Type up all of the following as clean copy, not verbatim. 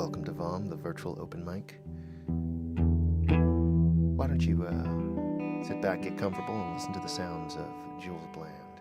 welcome to VOM, the virtual open mic. Why don't you sit back, get comfortable, and listen to the sounds of Jules Bland.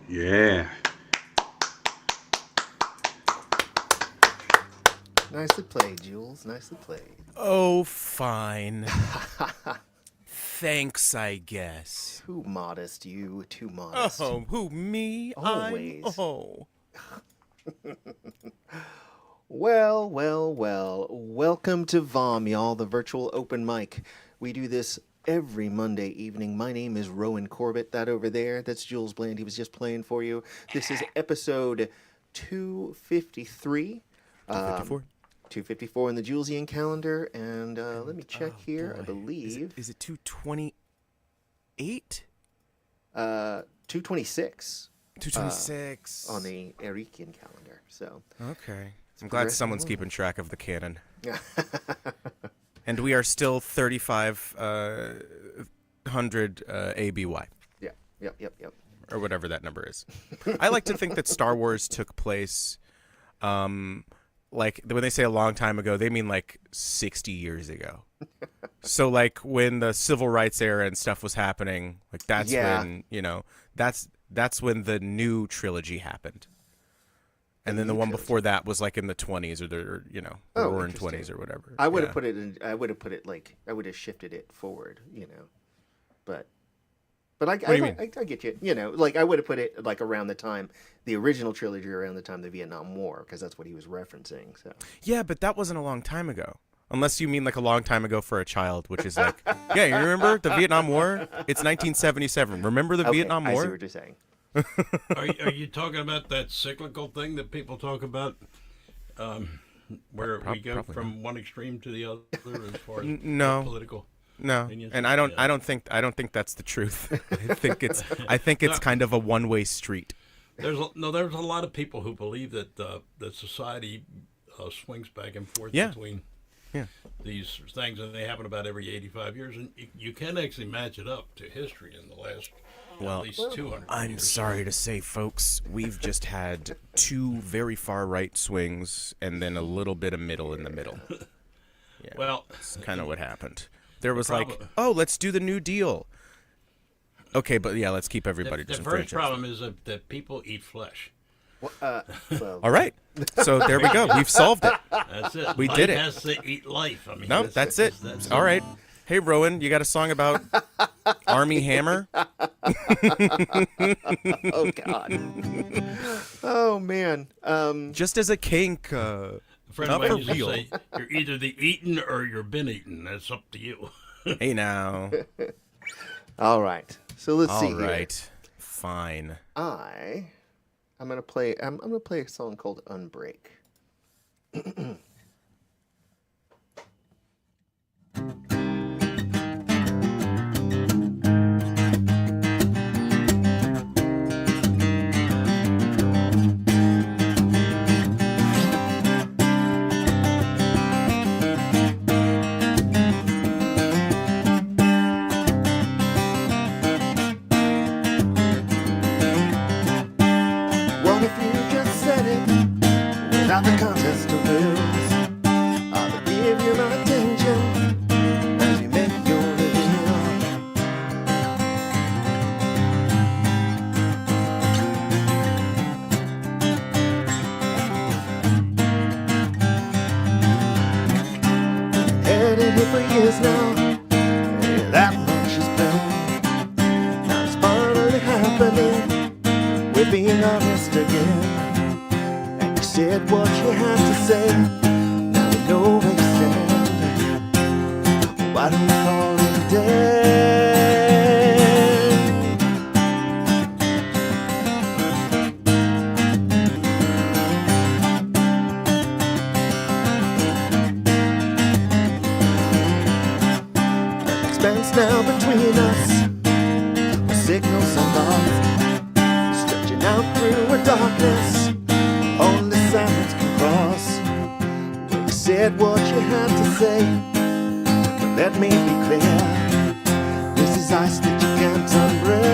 Yeah. Nicely played, Jules. Nicely played. Oh, fine. Thanks, I guess. Too modest, you. Too modest. Oh, who, me? Always. Oh. Well. Welcome to VOM, y'all, the virtual open mic. We do this every Monday evening. My name is Rowan Corbett. That over there, that's Jules Bland. He was just playing for you. This is episode 253. 254? 254 in the Julesian calendar. And let me check here. Boy. I believe. Is it 228? 226. 226. On the Erikian calendar. So. Okay. I'm glad someone's keeping track of the canon. Yeah. And we are still 3,500 ABY. Yeah. Yep. Or whatever that number is. I like to think that Star Wars took place, like, when they say a long time ago, they mean like 60 years ago. So, like, when the Civil Rights era and stuff was happening, like, that's when, that's when the new trilogy happened. And then the one before that was like in the 20s or roaring 20s or whatever. I would have put it like I would have shifted it forward, But I get you. Like I would have put it like around the time the original trilogy, around the time of the Vietnam War, because that's what he was referencing. So yeah, but that wasn't a long time ago. Unless you mean like a long time ago for a child, which is like, yeah, you remember the Vietnam War? It's 1977. Remember the Vietnam War? I see what you're saying. Are you talking about that cyclical thing that people talk about, where we go from one extreme to the other as far as political? No, opinions? And I don't think that's the truth. I think it's kind of a one-way street. There's a lot of people who believe that that society swings back and forth between these things, and they happen about every 85 years, and you can actually match it up to history in the last. At least 200 I'm years. sorry to say, folks, we've just had two very far right swings and then a little bit of middle in the middle. Yeah, well, that's kind of what happened. There was let's do the New Deal. Okay, but yeah, let's keep everybody disenfranchised. The first problem is that people eat flesh. Well, all right. So there we go. We've solved it. That's it. We life did it. Has to eat life. I mean, no, that's it. All right. Hey, Rowan, you got a song about Army Hammer? Oh, God. Oh, man. Just as a kink. Friend not of for mine used to real. say, you're either the eaten or you're been eaten. That's up to you. Hey, now. All right. So let's see All here. right. Fine. I'm gonna play a song called Unbreak. What if you just said it without the contest of rules? I'll give you my attention as you make your reveal. Headed here for years now, yeah, that much is plain. Now it's finally happening. We're being honest again, and you said what you had to say. Now we know where you stand. Why don't we call it a day? An expanse now between us, signals are lost. Stretching out through a darkness only silence can cross. When you said what you had to say, but let me be clear, this is ice that you can't unbreak.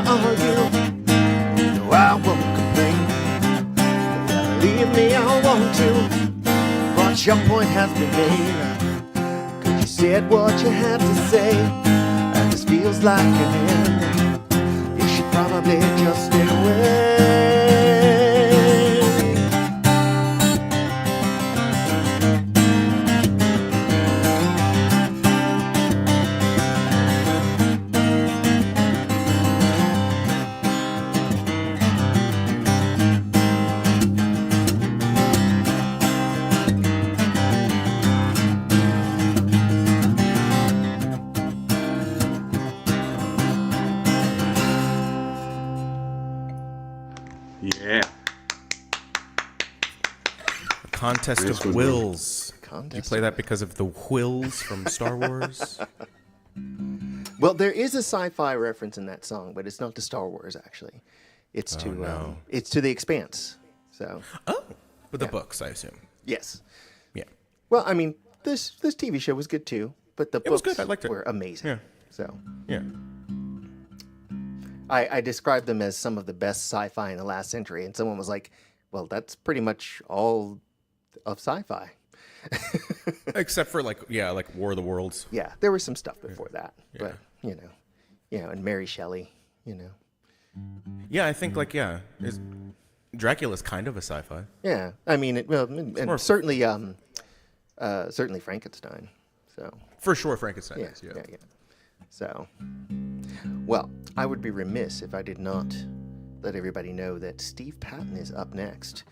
argue. No, I won't complain. Believe me, I want to. But your point has been made. Cause you said what you had to say. And this feels like an end. You should probably just stay away. Yeah. Contest Nice of one, Wills. Did you Contest play that because of the Whills from Star Wars? Well, there is a sci-fi reference in that song, but it's not to Star Wars. Actually, it's it's to The Expanse. So, With the books, I assume. yes. Yeah. Well, I mean, this TV show was good too, but the was books good. I liked it. were amazing. Yeah. So, Yeah. I described them as some of the best sci-fi in the last century, and someone was like, "Well, that's pretty much all of sci-fi." Except for like War of the Worlds. Yeah, there was some stuff before that, Yeah. but and Mary Shelley, Yeah, I think Dracula's kind of a sci-fi. Yeah, I mean, and certainly, certainly Frankenstein. So For sure, Frankenstein yeah, is. yeah. So, well, I would be remiss if I did not let everybody know that Steve Patton is up next,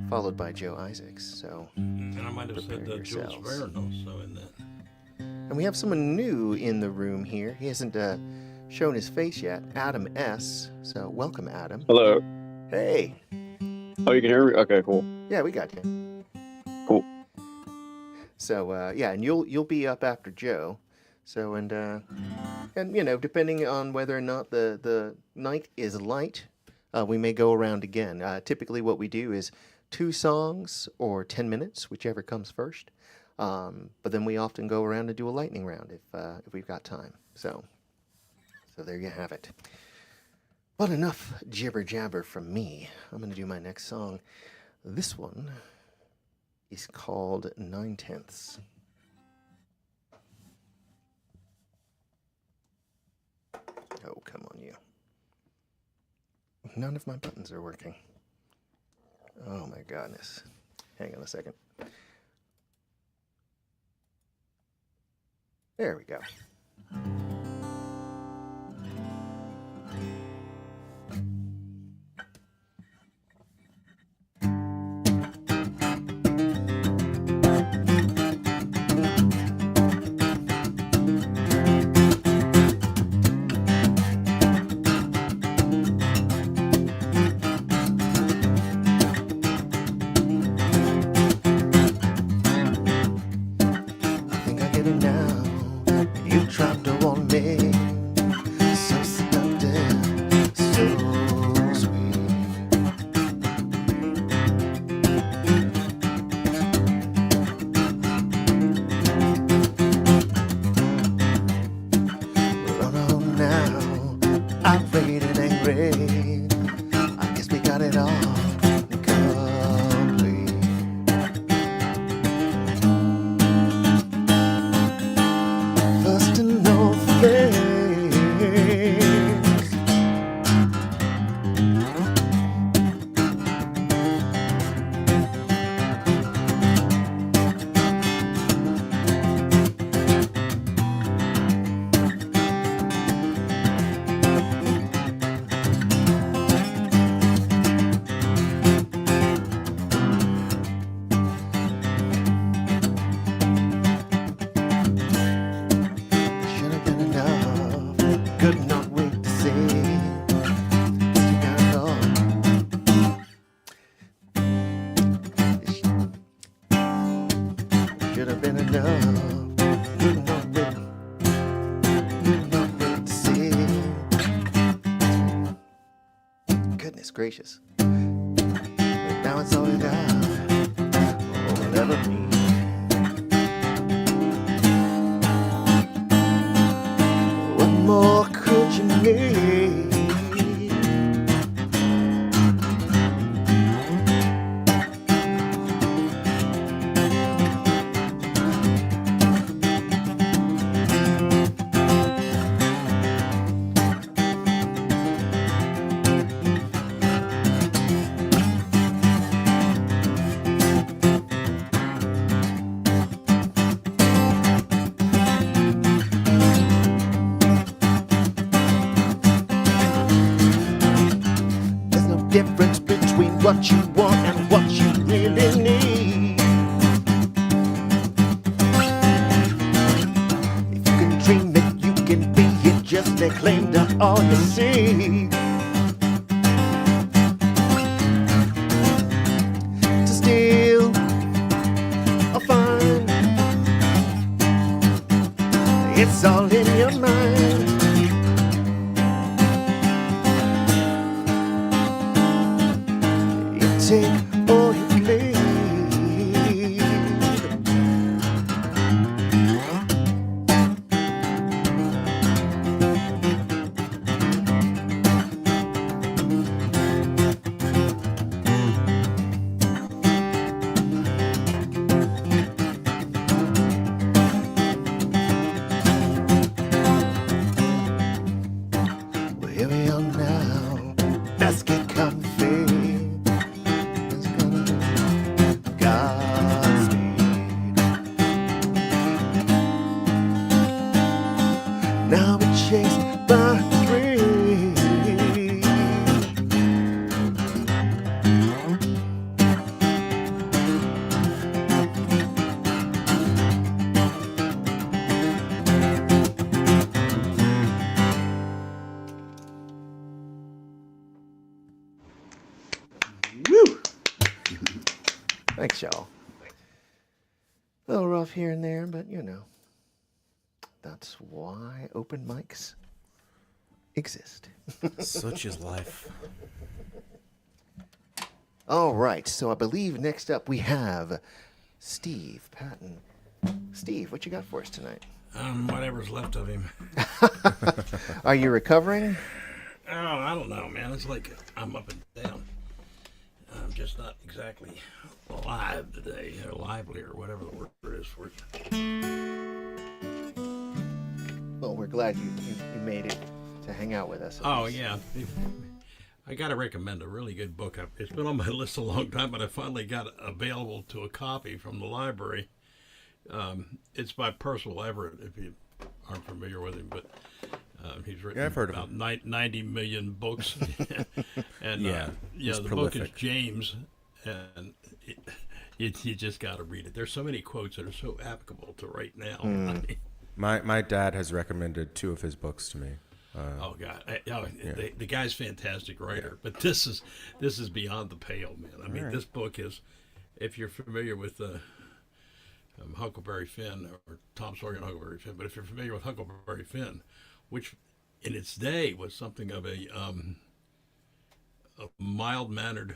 followed by Joe Isaacs. So, And I might have said prepare Jules yourselves. Verne also in that. And we have someone new in the room here. He hasn't shown his face yet. Adam S. So, welcome, Adam. Hello. Hey. Oh, you can hear me? Okay, cool. Yeah, we got you. Cool. So and you'll be up after Joe. So and depending on whether or not the night is light, we may go around again. Typically, what we do is 2 songs or 10 minutes, whichever comes first. But then we often go around and do a lightning round if we've got time. So there you have it. But enough jibber jabber from me. I'm going to do my next song. This one is called 9/10. Oh, come on, you. None of my buttons are working. Oh, my goodness. Hang on a second. There we go. Gracious. But now it's all you got, or will ever be. What more could you need? difference between what you want and what you really need. If you can dream it, you can be it. Just lay claim to all you see. To steal or find, it's all in your mind. You take all you please. Well, here we are now. Let's get comfy. It's gonna be Godspeed. Now we're chased by three. Woo! Thanks, y'all. A little rough here and there, but you know, that's why open mics exist. Such is life. All right, so I believe next up we have Steve Patton. Steve, what you got for us tonight? Whatever's left of him. Are you recovering? Oh, I don't know, man. It's like I'm up and down. I'm just not exactly alive today, or lively, or whatever the word is for it. Well, we're glad you made it to hang out with us. Oh, yeah. I got to recommend a really good book. It's been on my list a long time, but I finally got available to a copy from the library. It's by Percival Everett, if you aren't familiar with him, but he's written I've heard of about 90 million books. And Yeah, he's the prolific. book is James, and you just got to read it. There's so many quotes that are so applicable to right now. My dad has recommended 2 of his books to me. Oh God! The guy's a fantastic writer, but this is beyond the pale, man. I mean, this book is, if you're familiar with Huckleberry Finn or Tom Sawyer and Huckleberry Finn, but if you're familiar with Huckleberry Finn, which in its day was something of a mild-mannered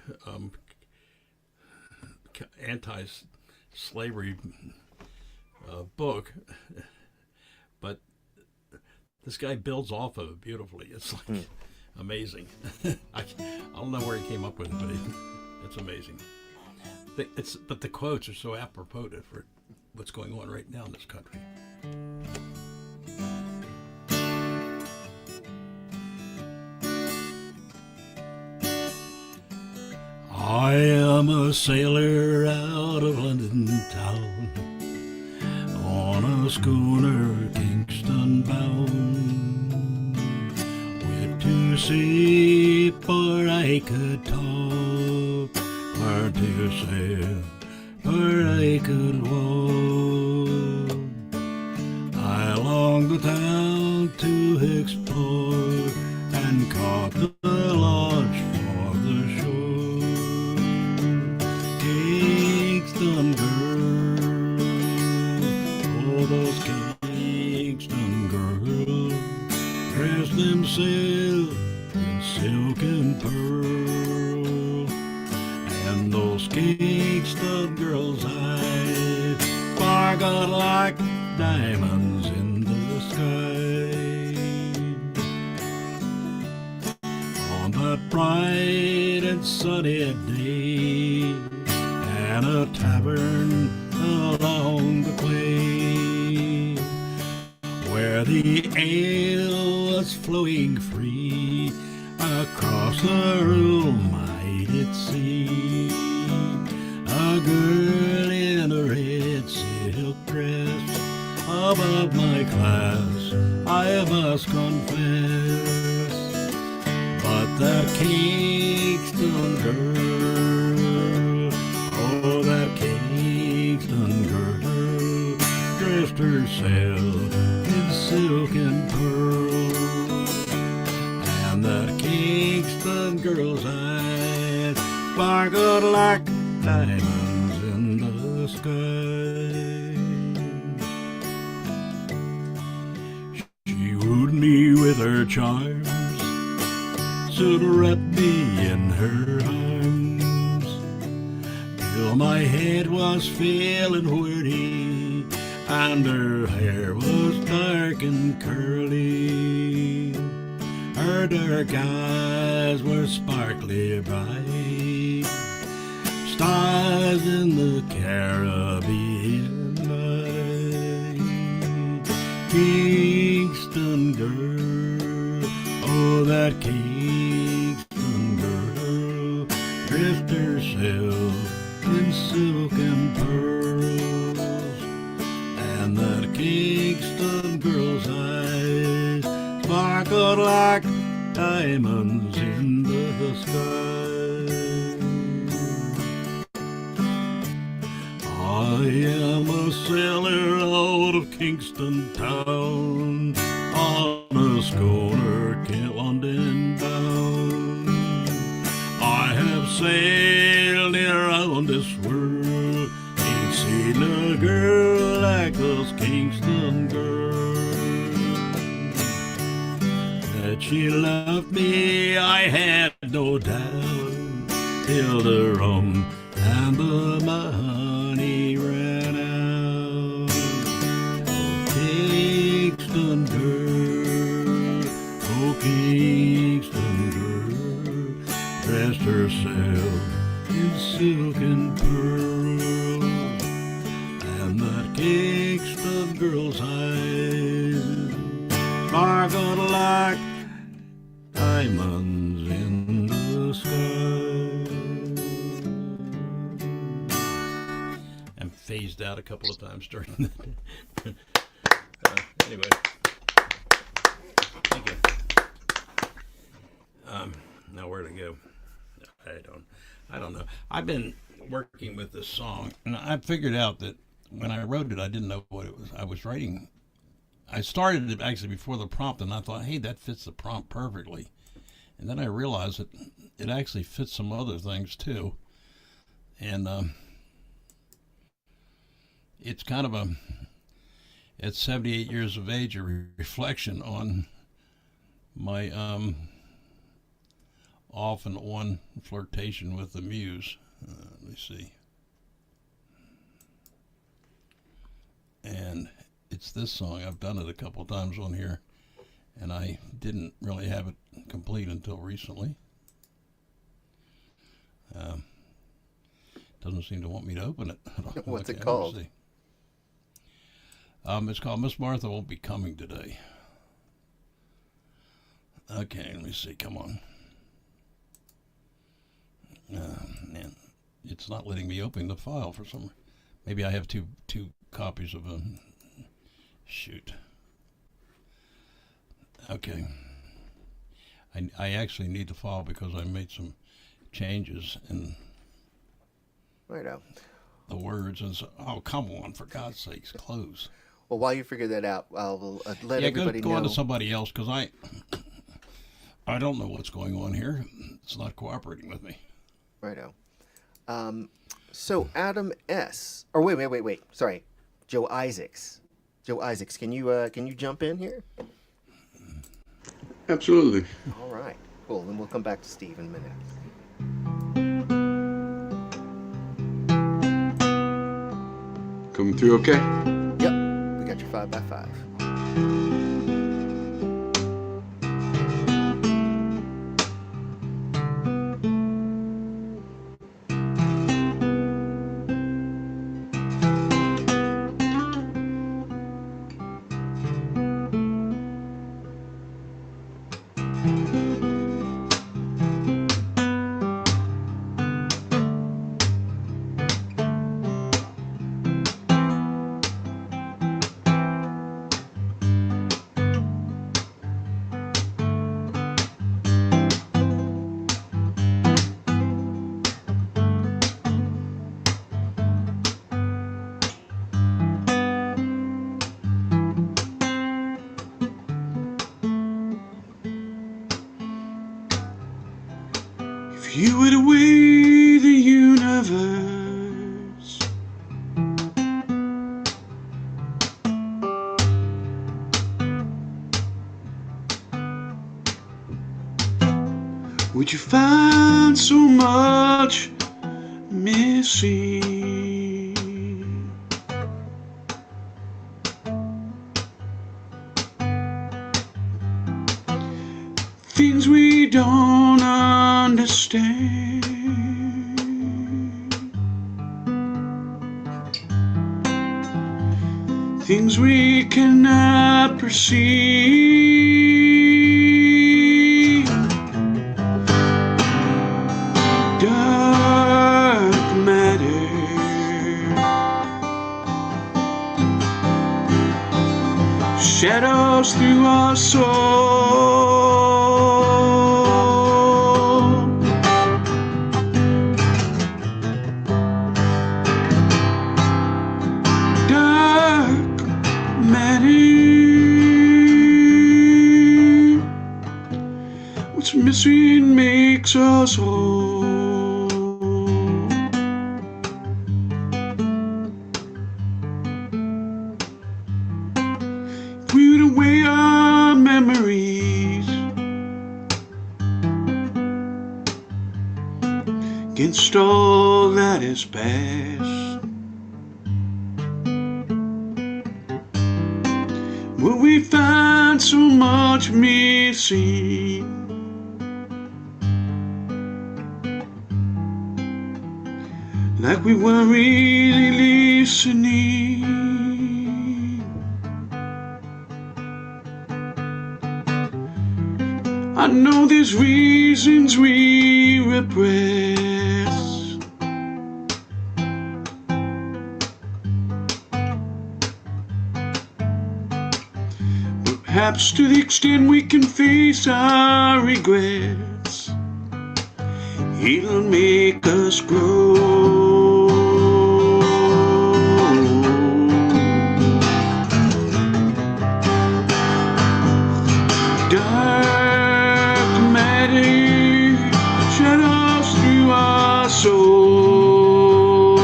anti-slavery book, but this guy builds off of it beautifully. It's like amazing. I don't know where he came up with it, but it's amazing. But the quotes are so apropos for what's going on right now in this country. I am a sailor out of London town, on a schooner Kingston bound, went to sea for I could talk, or to sail for I could walk. I longed the town to explore, and caught the launch for the shore. Kingston girls, oh those Kingston girls, dress themselves in silk and pearl, and those Kingston girls' eyes sparkle like diamonds in the sky. On that bright and sunny day, and a tavern along the quay, where the ale was flowing free, across the room I did see a girl in a red silk dress, above my class, I must confess. But that Kingston Kingston girl. Oh, that Kingston girl dressed herself in silk and pearl. And that Kingston girl's eyes sparkled like diamonds in the sky. She wooed me with her charms, soon wrapped me in her arms, till my head was feeling whirly, and her hair was dark and curly. Her dark eyes were sparkly bright, stars in the Caribbean night. Kingston girl, oh that Kingston girl, dressed herself in silk and pearls. And that Kingston girl's eyes sparkled like diamonds in the sky. I am a sailor out of Kingston town, on a schooner London bound. I have sailed around this world, ain't seen a girl like those Kingston girls. That she loved me, I had no doubt, till the rum and the money ran out. Oh, Kingston girl, oh, Kingston girl, dressed herself in silk and pearl. And that Kingston girl's eyes sparkled like diamonds in the sky. I'm phased out a couple of times during that. Anyway, thank you. Now where to go? I don't know. I've been working with this song, and I figured out that when I wrote it, I didn't know what it was. I was writing. I started it actually before the prompt, and I thought, hey, that fits the prompt perfectly. And then I realized that it actually fits some other things too. And it's kind of at 78 years of age, a reflection on my off and on flirtation with the muse. Let me see. And it's this song. I've done it a couple times on here, and I didn't really have it complete until recently. Doesn't seem to want me to open it. What's it called? It's called Miss Martha Won't Be Coming Today. Okay, let me see. Come on. Man, it's not letting me open the file for some. Maybe I have two copies of a. Shoot. Okay. I actually need the file because I made some changes in Righto. the words, and so. Oh, come on! For God's sakes, close. Well, while you figure that out, I'll let everybody go know. on to somebody else because I don't know what's going on here. It's not cooperating with me. Righto. So Adam S. Or wait. Sorry, Joe Isaacs. Joe Isaacs, can you jump in here? Absolutely. All right. Cool. Then we'll come back to Steve in a minute. Coming through okay? Yep. We got your 5x5. If you would weigh the universe, would you find so much missing? Things we don't understand, things we cannot perceive. Dark matter, shadows through our soul. Dark matter, what's missing makes us whole. Put away our memories against all that is past. Will we find so much missing? Like we weren't really listening. I know there's reasons we repress, perhaps to the extent we can face our regrets, it'll make us grow. Shadows through our soul.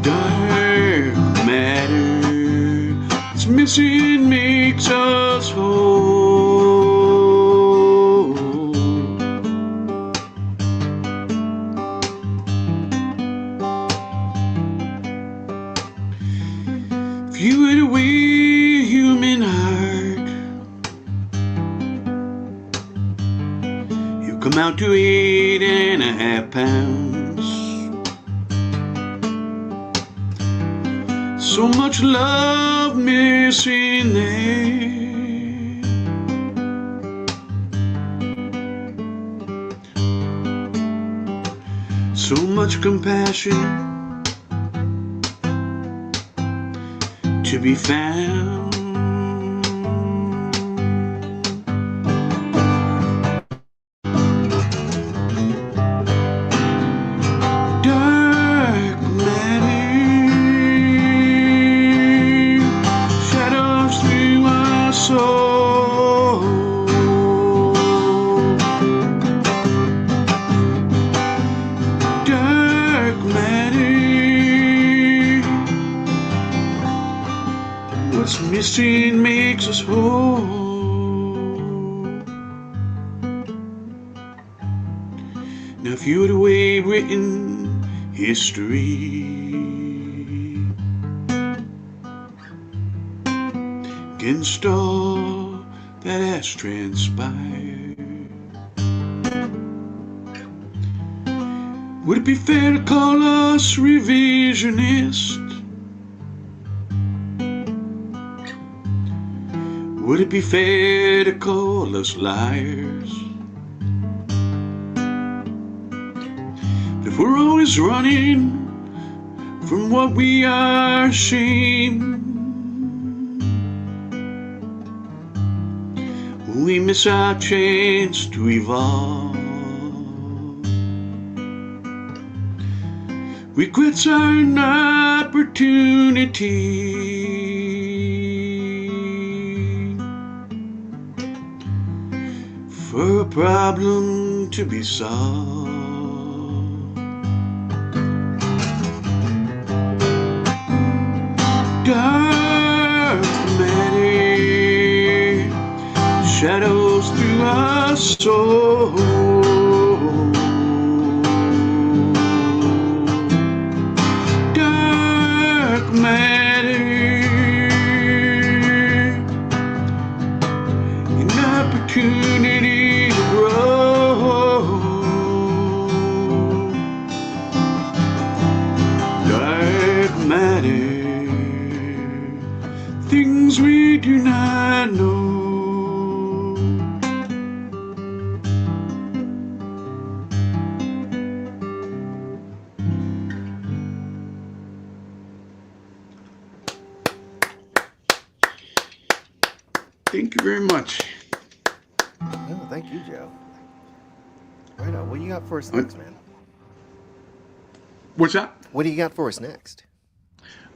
Dark matter, it's missing makes us whole. If you were to weigh a human heart, you come out to 8.5 pounds. So much love missing there. So much compassion to be found. Dark matter, shadows through our soul. Dark matter, what's missing makes us whole. Now if you had a way written history against all that has transpired, would it be fair to call us revisionist? Would it be fair to call us liars? But if we're always running from what we are ashamed, we miss our chance to evolve. Regrets are an opportunity for a problem to be solved. Dark matter, shadows through our soul. Dark matter, an opportunity to grow. Dark matter, things we do not know. Thank you very much. Oh, thank you, Joe. Right on. What do you got for us next, man? What's that? What do you got for us next?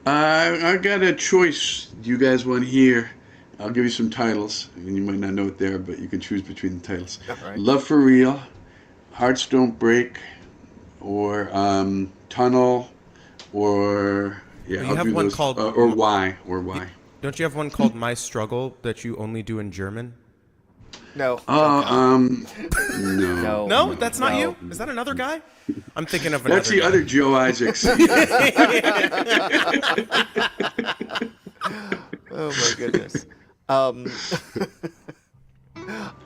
I got a choice. Do you guys want to hear? I'll give you some titles, and you might not know it there, but you can choose between the titles. All right. Love for Real, Hearts Don't Break, or Tunnel, or yeah, You I'll have do one those, called- or Why, or Why. Don't you have one called My Struggle that you only do in German? No. No. No, that's not no. you. Is that another guy? I'm thinking of another. That's the guy. other Joe Isaacs. Oh my goodness.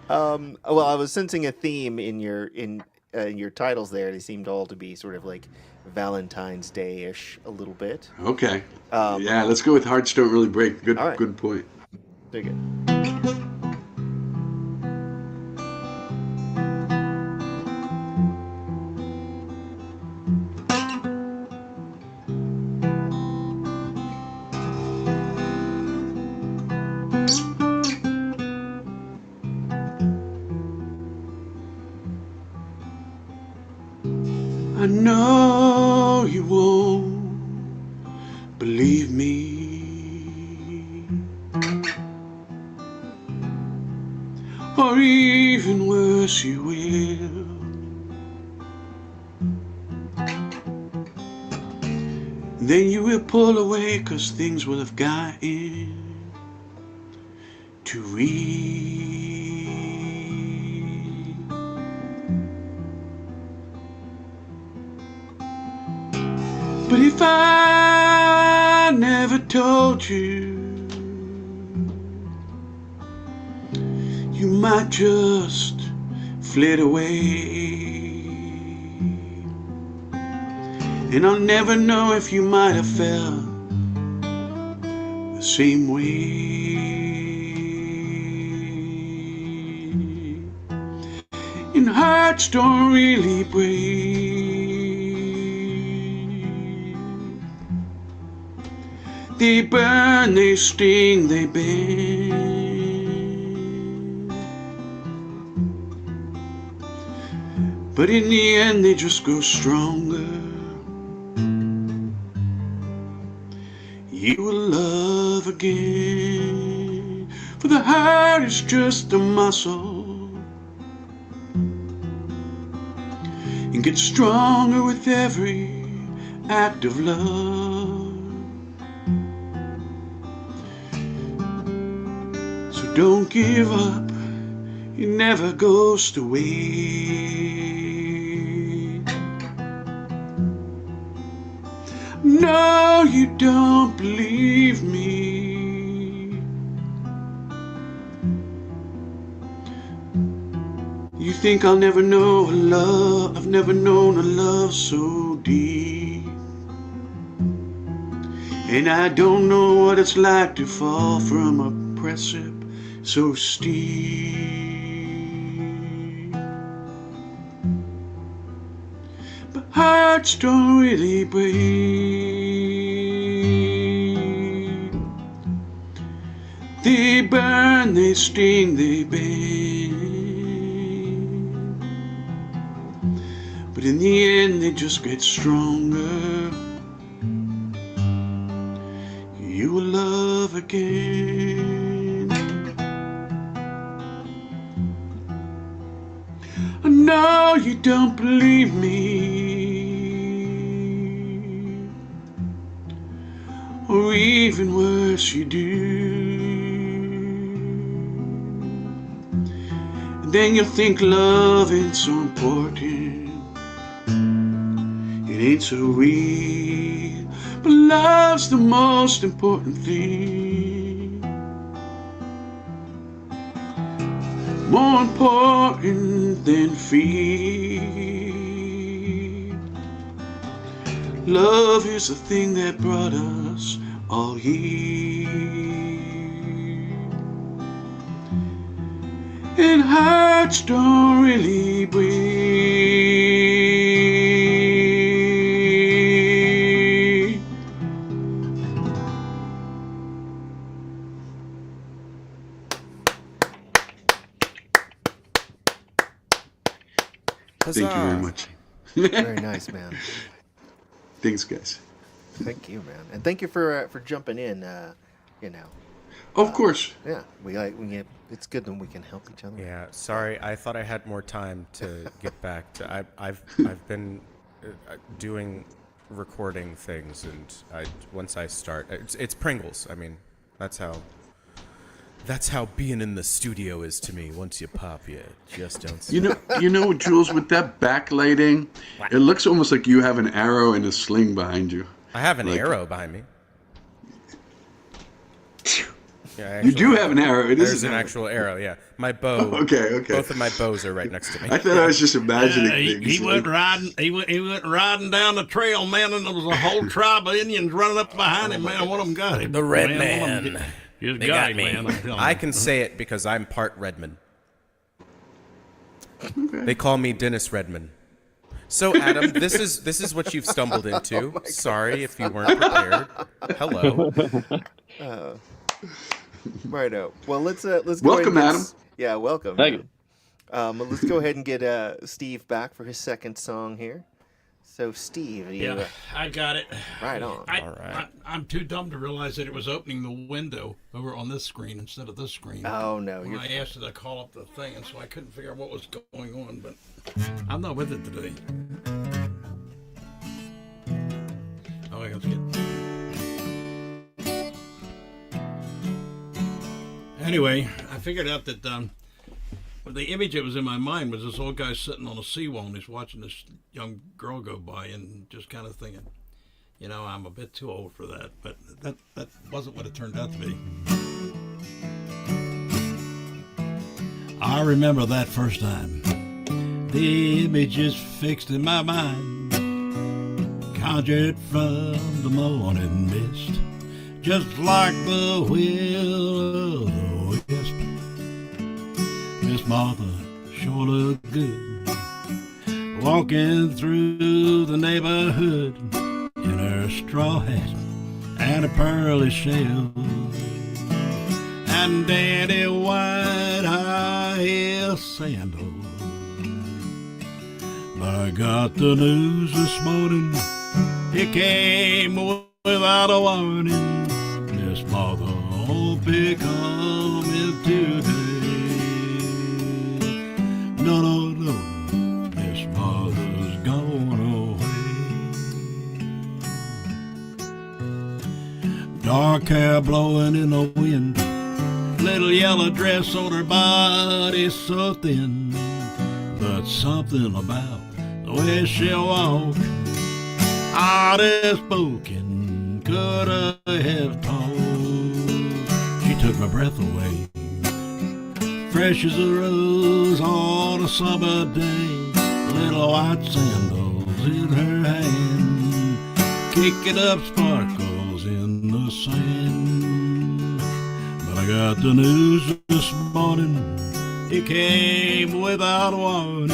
Well, I was sensing a theme in your titles there. They seemed all to be sort of like Valentine's Day-ish a little bit. Okay. Yeah, let's go with Hearts Don't Really Break. Good, all right. good point. Very good. I know you won't believe me, or even worse, you will. Then you will pull away, 'cause things will have gotten too real. But if I never told you, you might just flit away, and I'll never know if you might have felt the same way. And hearts don't really break, they burn, they sting, they bend, but in the end they just grow stronger. You will love again, for the heart is just a muscle, and gets stronger with every act of love. So don't give up, it never goes to waste. No, you don't believe me. You think I'll never know a love, I've never known a love so deep. And I don't know what it's like to fall from a precipice so steep. But hearts don't really break, they burn, they sting, they bend, but in the end they just get stronger. You will love again. you don't believe me, or even worse, you do. And then you'll think love ain't so important. It ain't so real, but love's the most important thing. More important than fear. Love is the thing that brought us all here. And hearts don't really break. Thank you very much. Very nice, man. Thanks, guys. Thank you, man, and thank you for jumping in. You know, Of course. yeah, it's good when we can help each other. Yeah, sorry. I thought I had more time to get back to. I've been doing recording things, and once I start, it's Pringles. I mean, that's how being in the studio is to me. Once you pop, you just don't. You know, Jules, with that backlighting, it looks almost like you have an arrow and a sling behind you. I have an Like- arrow behind me. Yeah, You do have an arrow. It There's is an actual arrow. Yeah, my bow. Okay. Both of my bows are right next to me. I thought I was just imagining He things. went riding. He went riding down the trail, man, and there was a whole tribe of Indians running up behind him, man. One of them got him. The Red One of them Man. just They got got him, me. man. I'm telling I you. can say it because I'm part Redman. Okay. They call me Dennis Redman. So Adam, this is what you've stumbled into. Sorry if you weren't prepared. Hello. Righto. Well, let's go. Welcome, ahead and Adam. Yeah, welcome. Thank you. Let's go ahead and get Steve back for his second song here. So, Steve, Yeah, I got it. right on. All right. I'm too dumb to realize that it was opening the window over on this screen instead of this screen. Oh no, When you're I asked it to call up the thing, and so I couldn't figure out what was going on, but I'm not with it today. Oh, I got to get. Anyway, I figured out that the image that was in my mind was this old guy sitting on a seawall and he's watching this young girl go by and just kind of thinking, you know, I'm a bit too old for that, but that wasn't what it turned out to be. I remember that first time. The image is fixed in my mind, conjured from the morning mist, just like the will of the wisp. Miss Martha sure looked good, walking through the neighborhood in her straw hat and a pearly shell, and dandy white high heel sandals. But I got the news this morning, it came without a warning. Miss Martha won't be coming today. No, no, no, Miss Martha's gone away. Dark hair blowing in the wind, little yellow dress on her body so thin, but something about the way she walked, out as spoken, could I have told. She took my breath away, fresh as a rose on a summer day, little white sandals in her hand, kicking up sparkles in the sand. But I got the news this morning, it came without warning.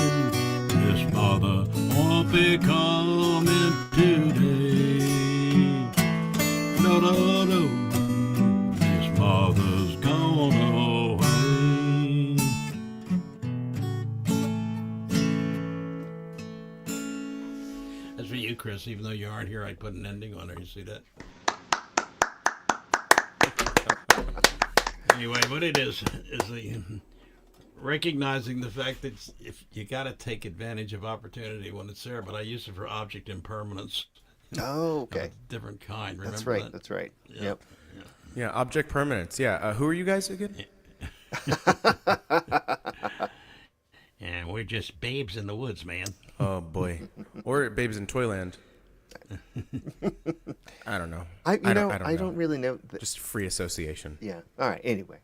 Miss Martha won't be coming today. No, no, no, Miss Martha's gone away. That's for you, Chris. Even though you aren't here, I put an ending on her. You see that? Anyway, what it is the recognizing the fact that if you got to take advantage of opportunity when it's there, but I use it for object impermanence. Oh, Of okay. a different kind. Remember That's right. that? That's right. Yeah. Yep. Yeah, object permanence. Yeah. Who are you guys again? And we're just babes in the woods, man. Oh boy. Or Babes in Toyland. I don't know. I don't know. don't really know. Just free association. Yeah. All right. Anyway.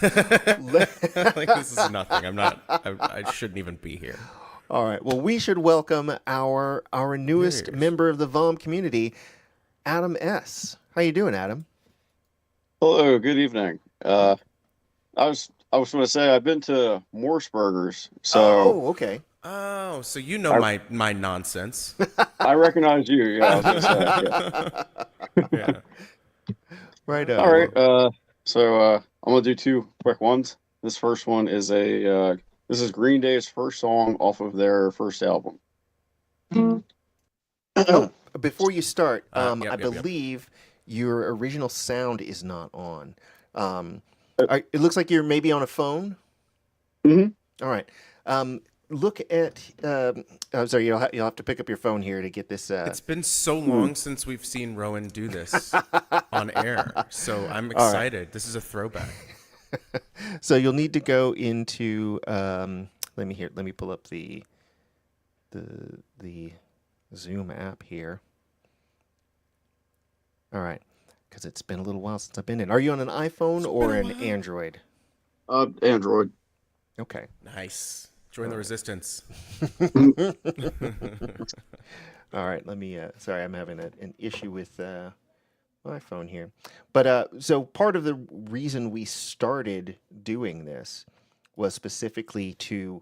Like this is nothing. I shouldn't even be here. All right. Well, we should welcome our newest Yes. member of the VOM community, Adam S. How you doing, Adam? Hello, good evening. I was going to say I've been to Morseburgers, so Oh, okay. Oh, so you know my nonsense. I recognize you. Yeah, I was gonna say, yeah. Yeah. Right on. All right. So I'm gonna do two quick ones. This first one is this is Green Day's first song off of their first album. Oh, before you start, Yep, I yep. believe your original sound is not on. It looks like you're maybe on a phone. Mhm. All right. Look at. I'm sorry. You'll have to pick up your phone here to get this. It's been so long since we've seen Rowan do this on air. So I'm All right. excited. This is a throwback. So you'll need to go into. Let me pull up the Zoom app here. All right, because it's been a little while since I've been in. Are you on an iPhone or an Android? Android. Okay. Nice. Join the resistance. All right. Let me. Sorry, I'm having an issue with my phone here. But so part of the reason we started doing this was specifically to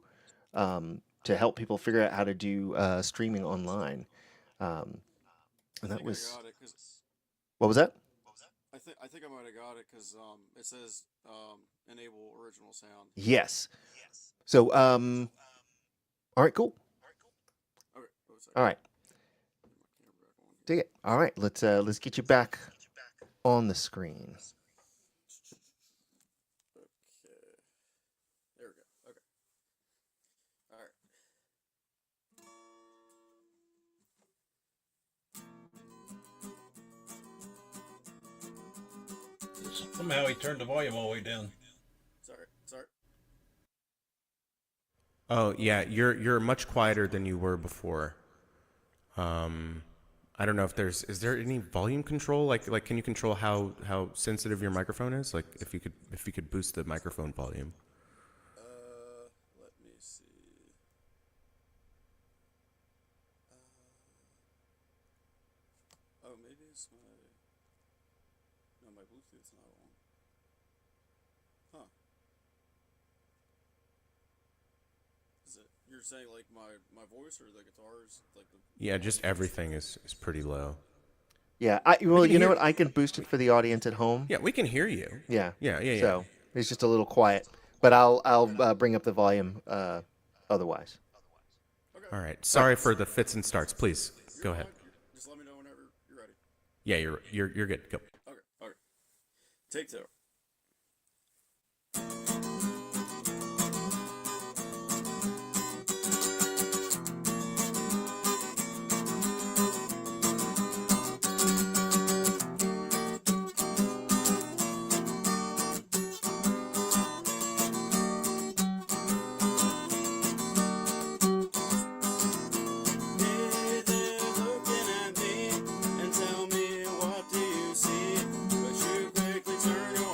help people figure out how to do streaming online. And that was. What was that? I think I might have got it because it says enable original sound. Yes. So all right, cool. Okay. All right. Dig it. All right, let's get you back on the screen. Okay. There we go. Okay. All right. Somehow he turned the volume all the way down. Sorry. Oh yeah, you're much quieter than you were before. I don't know if is there any volume control? Like can you control how sensitive your microphone is? Like if you could boost the microphone volume. Let me see. Oh, maybe it's my Bluetooth's not on. Huh. Is it? You're saying like my voice or the guitars, like the? Yeah, just everything is pretty low. Yeah. You know what? I can boost it for the audience at home. Yeah, we can hear you. Yeah. Yeah. So it's just a little quiet, but I'll bring up the volume otherwise. All right. Sorry for the fits and starts. Please go ahead. Just let me know whenever you're ready. Yeah, you're good. Go. Okay. Take two. Looking at me and tell me what do you see? But you quickly turn your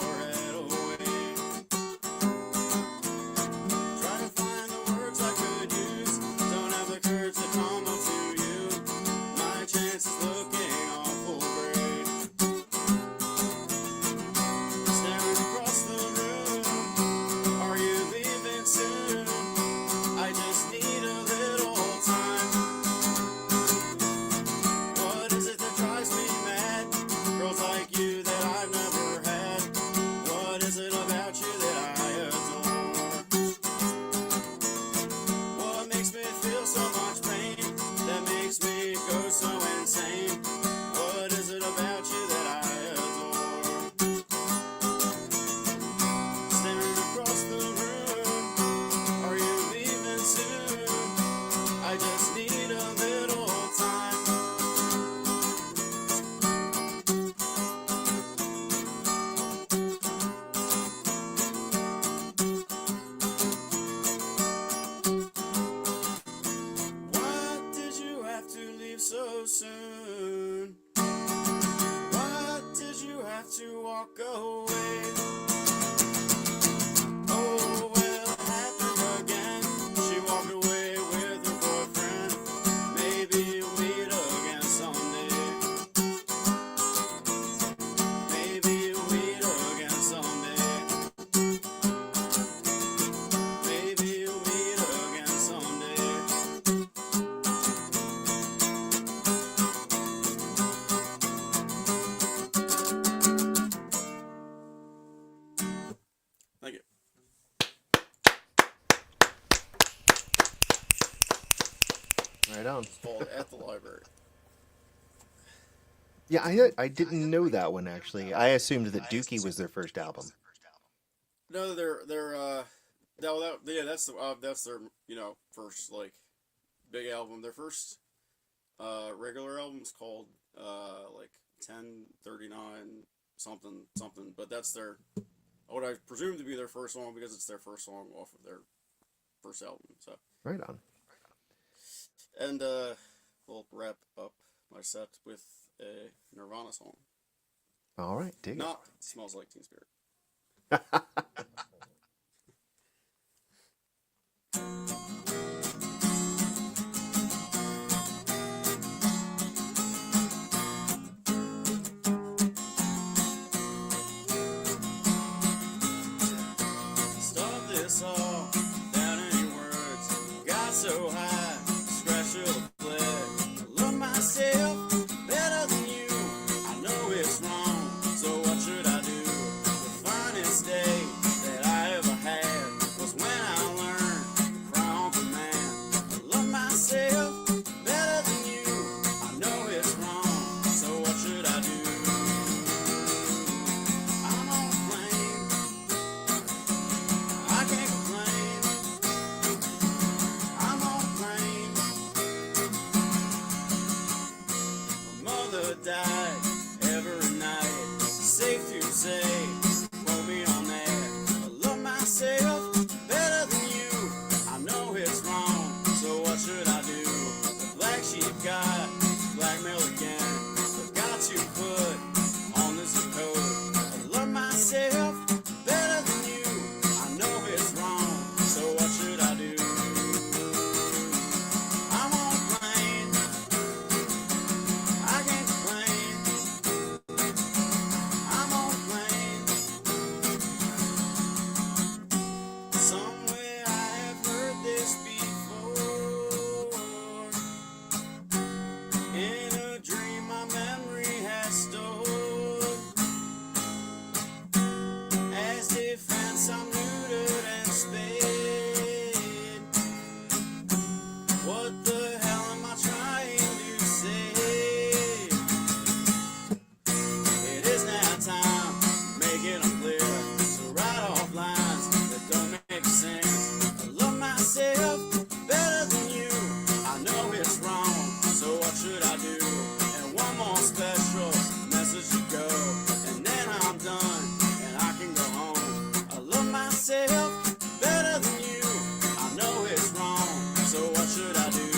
Thank you. Right on. It's called At the Library. Yeah, I didn't know that one actually. I assumed that Dookie was their first album. No, that's their first like big album. Their first regular album is called like 1039 something, but that's their what I presume to be their first song because it's their first song off of their first album. So Right on. and we'll wrap up my set with a Nirvana song. All right, dig it. Not Smells Like Teen Spirit. Start this all without any words. Got so high, scratch the blood. I love myself better than you. I know it's wrong, so what should I do? The finest day that I ever had was when I learned to cry on command. I love myself better than you. I know it's wrong, so what should I do? I'm on a plane. I can't complain. I'm on a plane. My mother died every night. Safe to say, quote me on that. I love myself better than you. I know it's wrong, so what should I do? The black sheep got blackmail again. I've got to put on this code. I love myself better than you. I know it's wrong, so what should I do? I'm on a plane. I can't complain. I'm on a plane. Somewhere I have heard this before. In a dream my memory has stored. As defense I'm neutered and spayed. What the hell am I trying to say? It is now time, make it unclear. So write off lines that don't make sense. I love myself better than you. I know it's wrong, so what should I do? And one more special message to go, and then I'm done, and I can go home. I love myself better than you. I know it's wrong, so what should I do?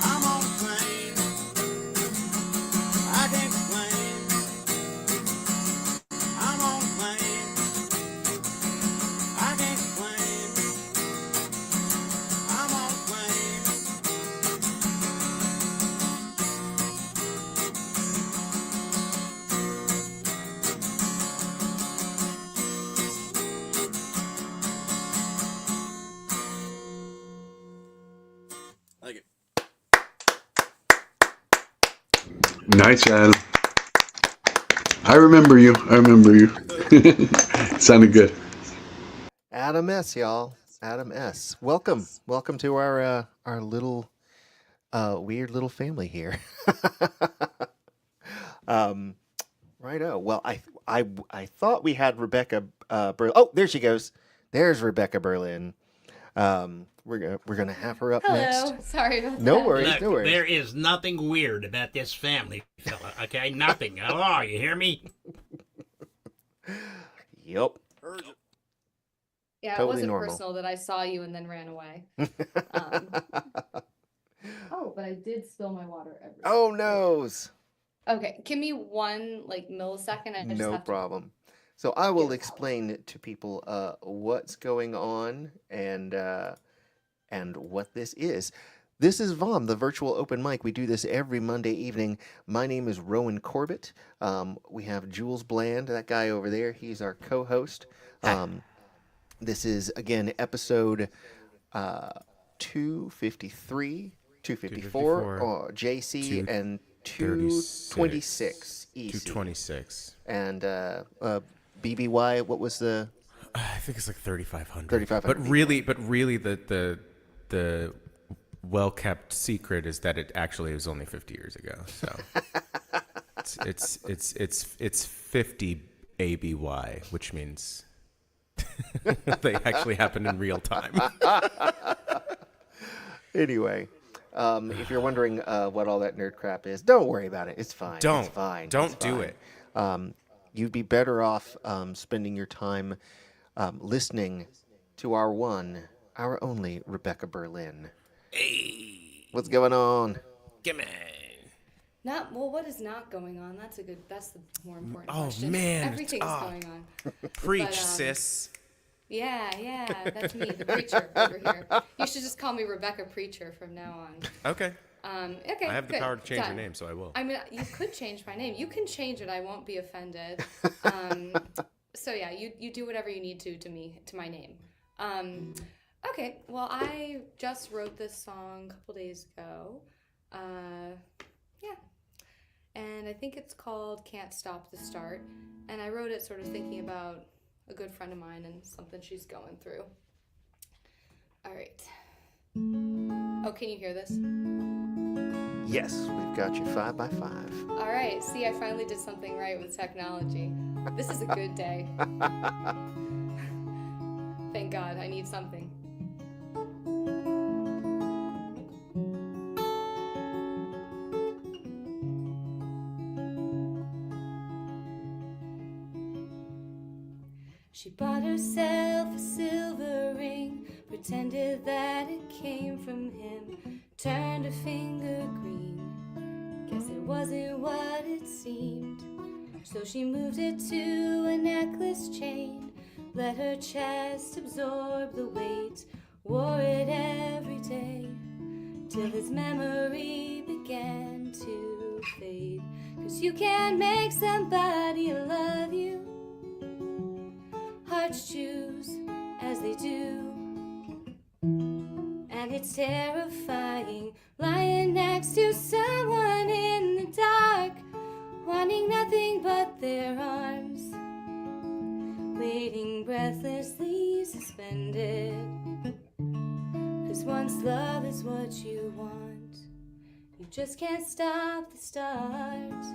I'm on a plane. I can't complain. I'm on a plane. I can't complain. I'm on a plane. Thank you. Nice, Adam. I remember you. Sounded good. Adam S, y'all. Adam S. Welcome to our little weird little family here. Righto. Well, I thought we had Rebecca Berlin. Oh, there she goes. There's Rebecca Berlin. We're gonna have her up next. Hello. Sorry about No that. worries, Look, no worries. there is nothing weird about this family, fella. Okay, nothing. Hello, you hear me? Yep. Heard you. Yeah, Totally it wasn't normal. personal that I saw you and then ran away. Oh, but I did spill my water everywhere. Oh noes. Okay, give me one millisecond. I just No have to. problem. So I will Get a explain to people what's going on and what this is. This is VOM, the virtual open mic. We do this every Monday evening. My name is Rowan Corbett. We have Jules Bland, that guy over there. He's our co-host. This is, again, episode 253, 254, JC, and 226 EC. 226. And BBY, what was the? I think it's like 3,500. 3,500. But really, the well kept secret is that it actually was only 50 years ago. So it's 50 ABY, which means they actually happened in real time. Anyway, if you're wondering what all that nerd crap is, don't worry about it. It's fine. Don't. It's fine. Don't It's do fine. it. You'd be better off spending your time listening to our one, our only Rebecca Berlin. Hey, What's going on? gimme. What is not going on? That's the more important Oh, question. man. Everything's going on. Preach, But, sis. Yeah, that's me, the preacher over here. You should just call me Rebecca Preacher from now on. Okay. Okay. I have the good. power to change your Done. name, so I will. I mean, you could change my name. You can change it. I won't be offended. So yeah, you do whatever you need to my name. Okay. Well, I just wrote this song a couple days ago. Yeah. And I think it's called Can't Stop the Start. And I wrote it sort of thinking about a good friend of mine and something she's going through. All right. Oh, can you hear this? Yes, we've got you 5 by 5. All right. See, I finally did something right with technology. This is a good day. Thank God. I need something. She bought herself a silver ring, pretended that it came from him, turned her finger green. Guess it wasn't what it seemed. So she moved it to a necklace chain, let her chest absorb the weight, wore it every day, till his memory began to fade. 'Cause you can't make somebody love you. Hearts choose as they do, and it's terrifying lying next to someone in the dark, wanting nothing but their arms, waiting breathlessly suspended. 'Cause once love is what you want, you just can't stop the start.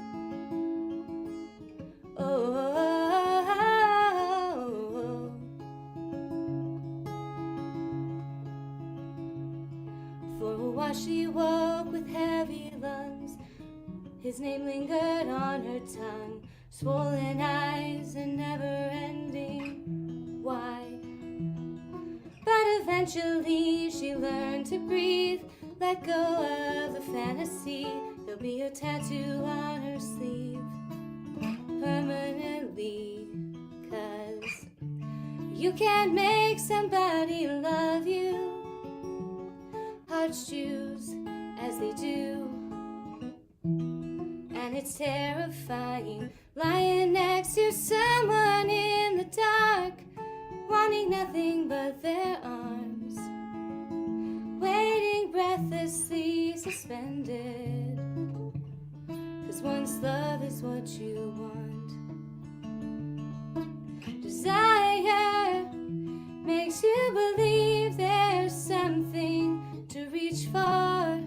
For a while she woke with heavy lungs, his name lingered on her tongue, swollen eyes and never-ending why. But eventually she learned to breathe, let go of the fantasy. There'll be a tattoo on her sleeve permanently. 'Cause you can't make somebody love you. Hearts choose as they do, and it's terrifying lying next to someone in the dark, wanting nothing but their arms, waiting breathlessly suspended. 'Cause once love is what you want, desire makes you believe there's something to reach for,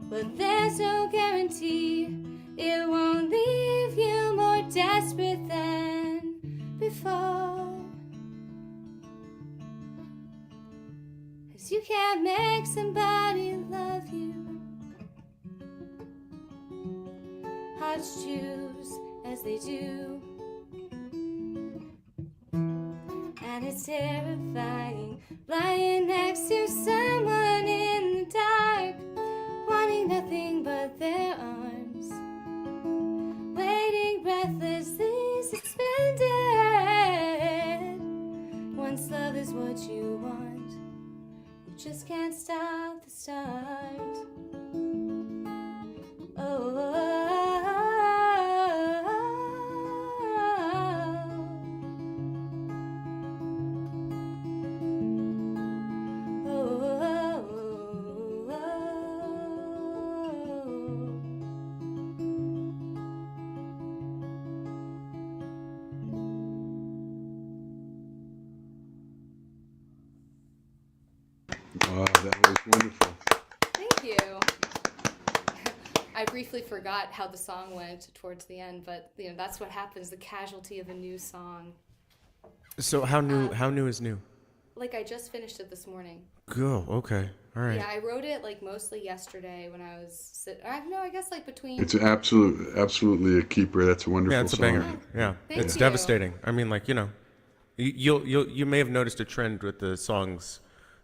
but there's no guarantee it won't leave you more desperate than before. 'Cause you can't make somebody love you. Hearts choose as they do, and it's terrifying lying next to someone in the dark, wanting nothing but their arms, waiting breathlessly suspended. Once love is what you want, you just can't stop the start. Wow, that was wonderful. Thank you. I briefly forgot how the song went towards the end, but that's what happens, the casualty of a new song. So how new is new? Like, I just finished it this morning. Go. Okay. All right. Yeah, I wrote it like mostly yesterday when I was I guess like between. It's absolutely a keeper. That's a wonderful Yeah, it's a song. banger. Yeah, Thank it's you. devastating. I mean, like, you may have noticed a trend with the songs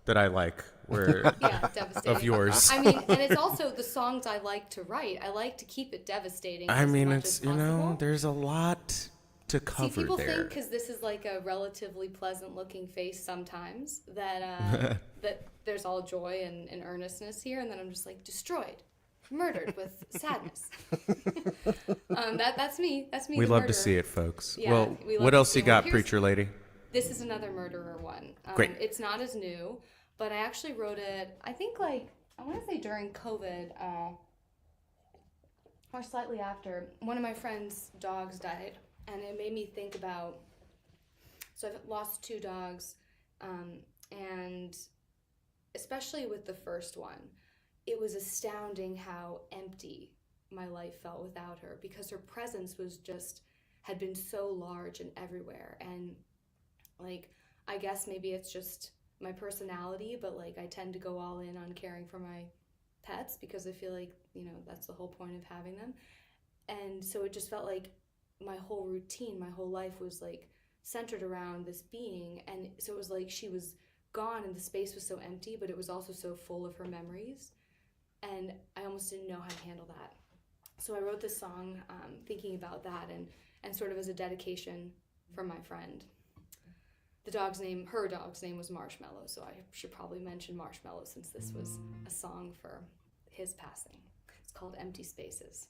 that I like, where Yeah, devastating. of yours. I mean, and it's also the songs I like to write. I like to keep it devastating. I as mean, much it's as possible. there's a lot to cover See, people there. think because this is like a relatively pleasant-looking face sometimes that that there's all joy and earnestness here, and then I'm just like destroyed, murdered with sadness. That's me. That's me. We the love to murderer. see it, folks. Yeah, Well, we love what to else see you it. got, Here's- preacher lady? This is another murderer one. Great. It's not as new, but I actually wrote it. I think like I want to say during COVID, or slightly after. One of my friend's dogs died, and it made me think about. So I've lost 2 dogs, and especially with the first one, it was astounding how empty my life felt without her, because her presence had been so large and everywhere. And like, I guess maybe it's just my personality, but like I tend to go all in on caring for my pets because I feel like, that's the whole point of having them. And so it just felt like my whole routine, my whole life was like centered around this being. And so it was like she was gone and the space was so empty, but it was also so full of her memories. And I almost didn't know how to handle that. So I wrote this song thinking about that and sort of as a dedication from my friend. Her dog's name was Marshmallow, so I should probably mention Marshmallow since this was a song for his passing. It's called Empty Spaces.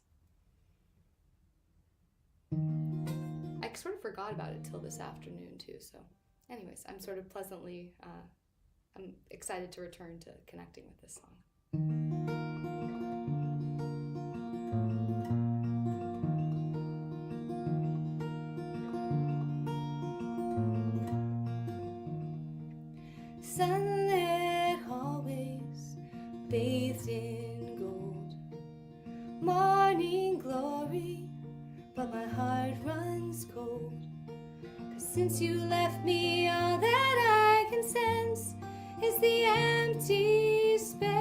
I sort of forgot about it till this afternoon too, so anyways, I'm sort of pleasantly, I'm excited to return to connecting with this song. Sunlit hallways, bathed in gold, morning glory, but my heart runs cold. 'Cause since you left me, all that I can sense is the empty spaces.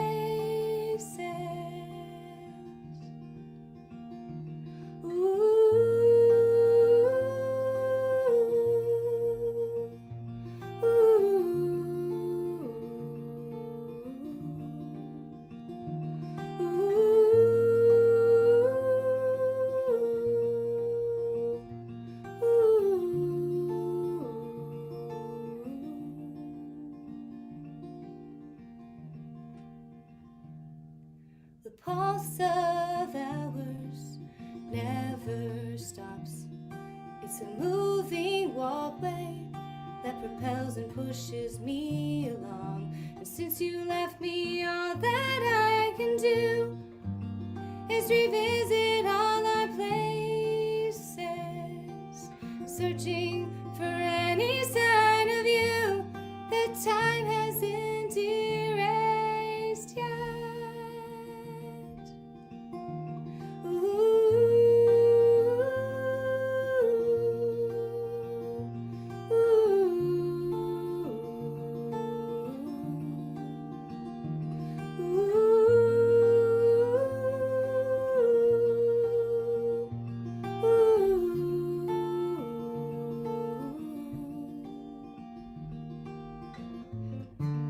The pulse of hours never stops. It's a moving walkway that propels and pushes me along. And since you left me, all that I can do is revisit all our places, searching for any sign of you that time hasn't erased yet.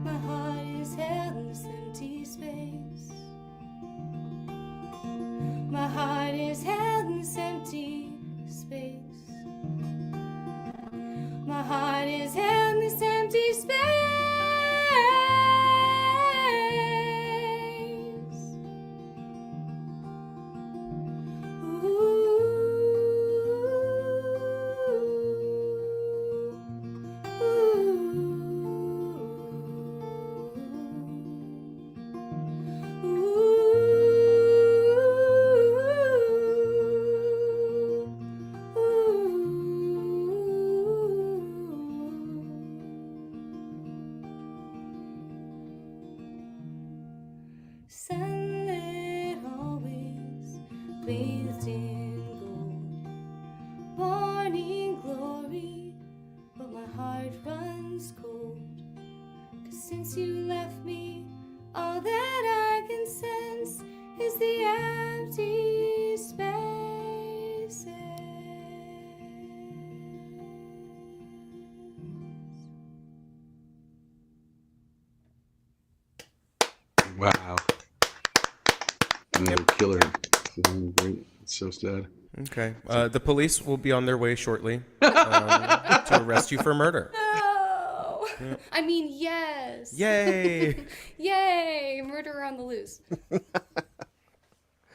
My heart is held in this empty space. My heart is held in this empty space. My heart is held in this empty space. morning glory, but my heart runs cold. 'Cause since you left me, all that I can sense is the empty spaces. Wow. Another killer. Great. It's so sad. Okay. The police will be on their way shortly to arrest you for murder. No! I mean, yes. Yay! Yay! Murderer on the loose.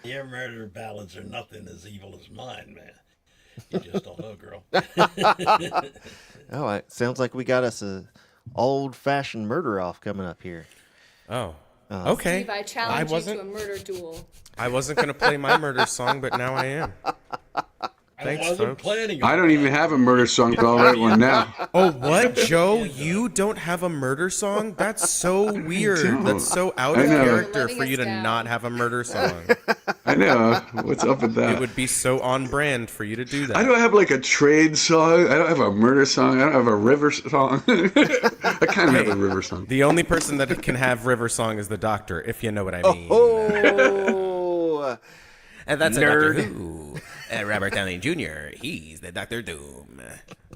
Your murder ballads are nothing as evil as mine, man. You just don't know, girl. Oh, it sounds like we got us a old-fashioned murder off coming up here. Oh. Okay. Steve, I challenge you to a murder duel. I wasn't going to play my murder song, but now I am. Thanks, I wasn't folks. planning. I don't even have a murder song, but I'll write one now. Oh, what, Joe? You don't have a murder song? That's so weird. That's so out of I know. character Letting for you us to down. not have a murder song. I know. What's up with that? It would be so on brand for you to do that. I don't have like a trade song. I don't have a murder song. I don't have a river song. I kind of have a river song. The only person that can have river song is the Doctor, if you know what I mean. Oh, And that's nerd. a Doctor Who. Robert Downey Jr. He's the Doctor Doom.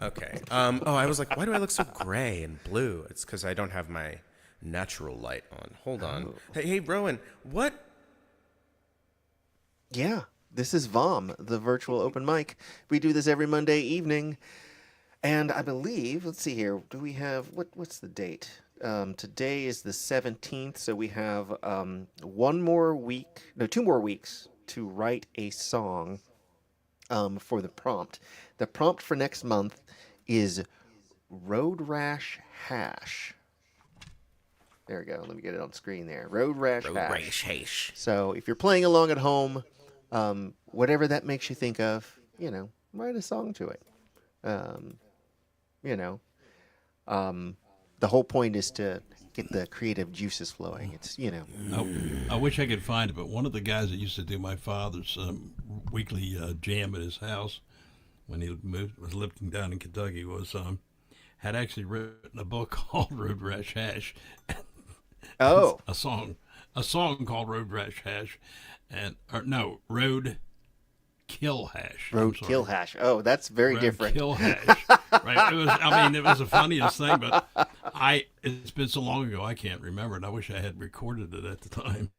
Okay. Oh, I was like, why do I look so gray and blue? It's because I don't have my natural light on. Hold on. Hey, Rowan, what? yeah. This is VOM, the virtual open mic. We do this every Monday evening. And I believe, let's see here, do we have, what's the date? Today is the 17th, so we have 2 more weeks to write a song for the prompt. The prompt for next month is Rash Hash. There we go. Let me get it on screen there. Rash Hash. So if you're playing along at home, whatever that makes you think of, write a song to it. The whole point is to get the creative juices flowing. It's, I wish I could find it, but one of the guys that used to do my father's weekly jam at his house when he was living down in Kentucky had actually written a book called Rash Hash. Oh. a song called Rash Hash, Road Kill Hash. Road Kill Hash. Oh, that's very Road different. Kill Hash. Right. It was the funniest thing, but it's been so long ago I can't remember it. I wish I had recorded it at the time.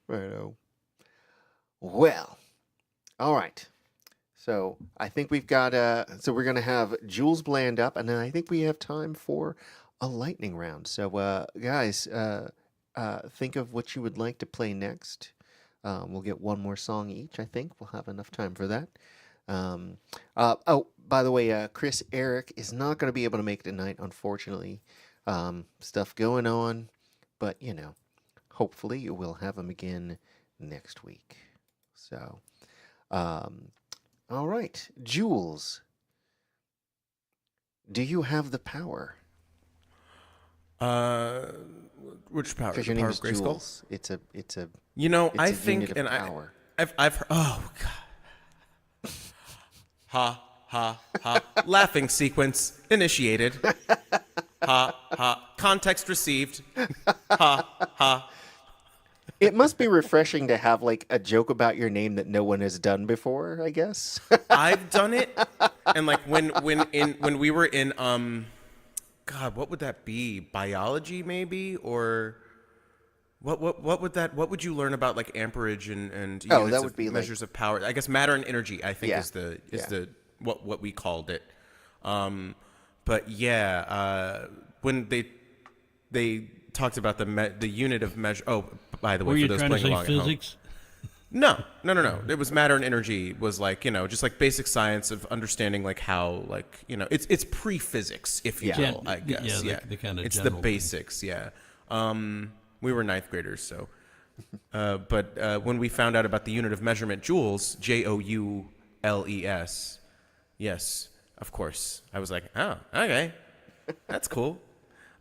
Righto. Well, all right. So I think we've got so we're gonna have Jules Bland up, and then I think we have time for a lightning round. So guys, think of what you would like to play next. We'll get one more song each. I think we'll have enough time for that. By the way, Chris Eric is not going to be able to make it tonight, unfortunately. Stuff going on, but hopefully we'll have him again next week. So, all right, Jules, do you have the power? Which power? Because The your name power is of Grayskull? Jules. It's a. It's I a think, unit of and power. I've heard. Oh God. Ha ha ha! Laughing sequence initiated. Ha ha! Context received. Ha ha! It must be refreshing to have like a joke about your name that no one has done before, I guess. I've done it, and like when we were in God, what would that be? Biology, maybe, or what would you learn about like amperage and units that would of be measures of power? I guess matter and energy. I think Yeah. is the what we called it. But yeah, when they talked about the unit of measure. Oh, by the way, Were for you those trying to playing say along at home. physics? No. It was matter and energy was like, just like basic science of understanding like how like, it's pre-physics, if you Yeah. will, I guess. Yeah, the kind of it's the general thing. basics, yeah. We were ninth graders, so. But when we found out about the unit of measurement, joules, Joules, yes, of course. I was like, oh, okay, that's cool.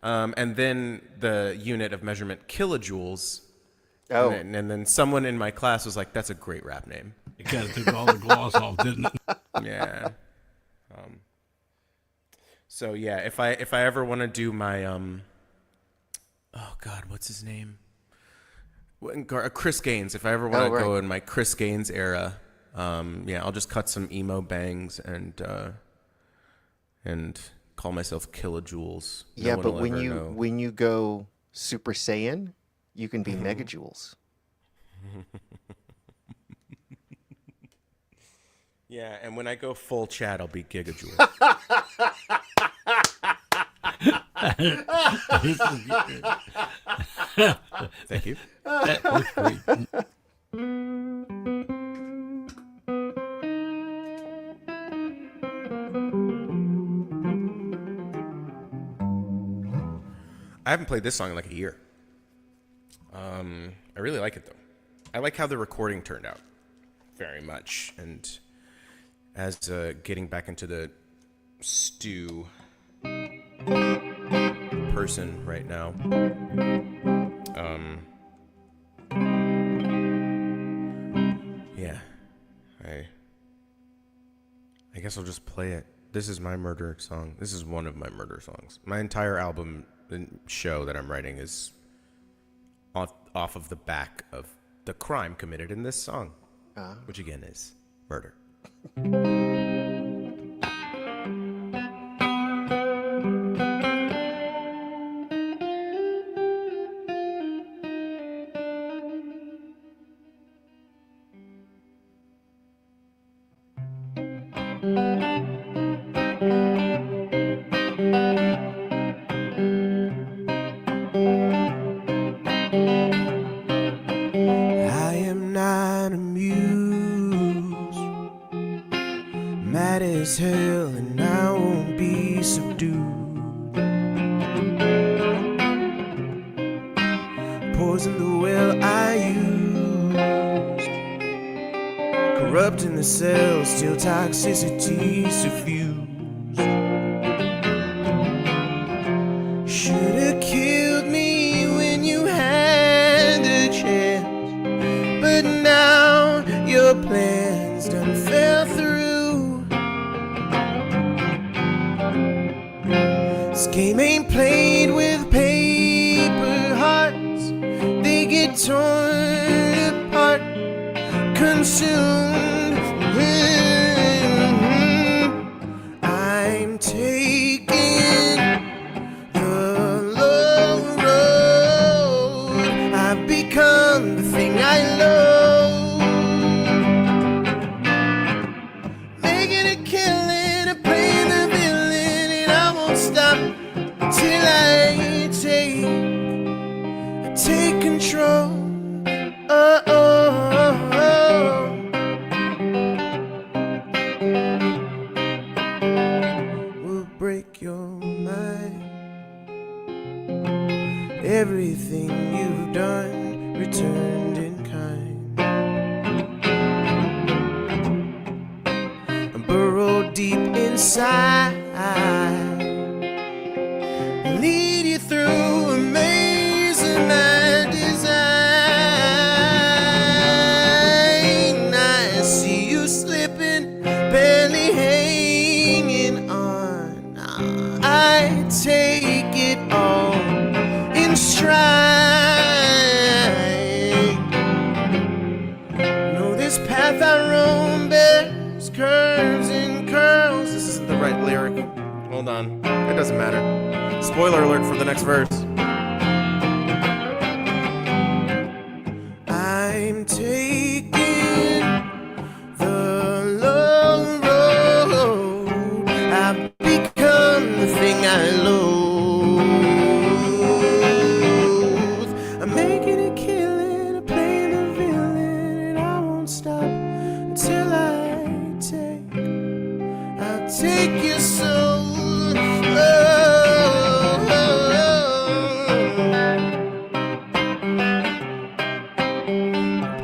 And then the unit of measurement, kilojoules. Oh. And then someone in my class was like, that's a great rap name. It kind of took all the gloss off, didn't it? Yeah. So yeah, if I ever want to do my oh God, what's his name? Chris Gaines. If I ever want to go in my Chris Gaines era, yeah, I'll just cut some emo bangs and call myself Kilojoules. Yeah, but when you go Super Saiyan, you can be Megajoules. Yeah, and when I go full chat, I'll be Gigajoules. Thank you. That was great. I haven't played this song in like a year. I really like it though. I like how the recording turned out, very much. And as getting back into the stew person right now, yeah, I guess I'll just play it. This is my murder song. This is one of my murder songs. My entire album and show that I'm writing is off of the back of the crime committed in this song, which again is murder. I am not amused, mad as hell, and I won't be subdued. Poison the well I used, corrupting the cells till toxicity suffused. Should've killed me when you had the chance, but now your plans done fell through. This game ain't played with paper hearts. They get torn apart, consumed. I'm taking the long road. I've become the thing I love, making a killing, playing the villain, and I won't stop till I take control. Oh, oh, oh, oh. Will break your mind. Everything you've done returned in kind. I'm burrowed deep inside, lead you through a maze of my design. I see you slipping, barely hanging on. I take it all in stride. Know this path I roam bears curves and curls. This isn't the right lyric. Hold on. It doesn't matter. Spoiler alert for the next verse. I'm taking the long road. I've become the thing I loathe. I'm making a killing, I'm playing the villain, and I won't stop until I'll take your soul.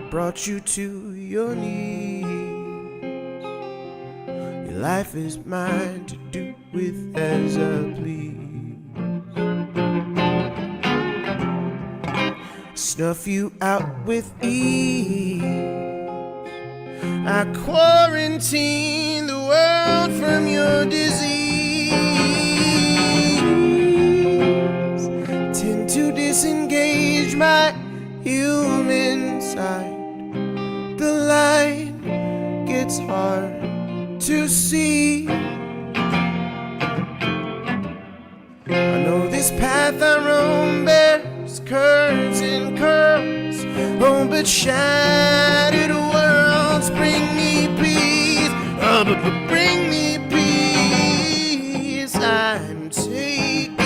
Brought you to your knees. Your life is mine to do with as I please. Snuff you out with ease, I quarantine the world from your disease. Tend to disengage my human side. The light gets hard to see. I know this path I roam bears curves and curls. Oh, but shattered worlds bring me peace. Oh, but bring me peace. I'm taking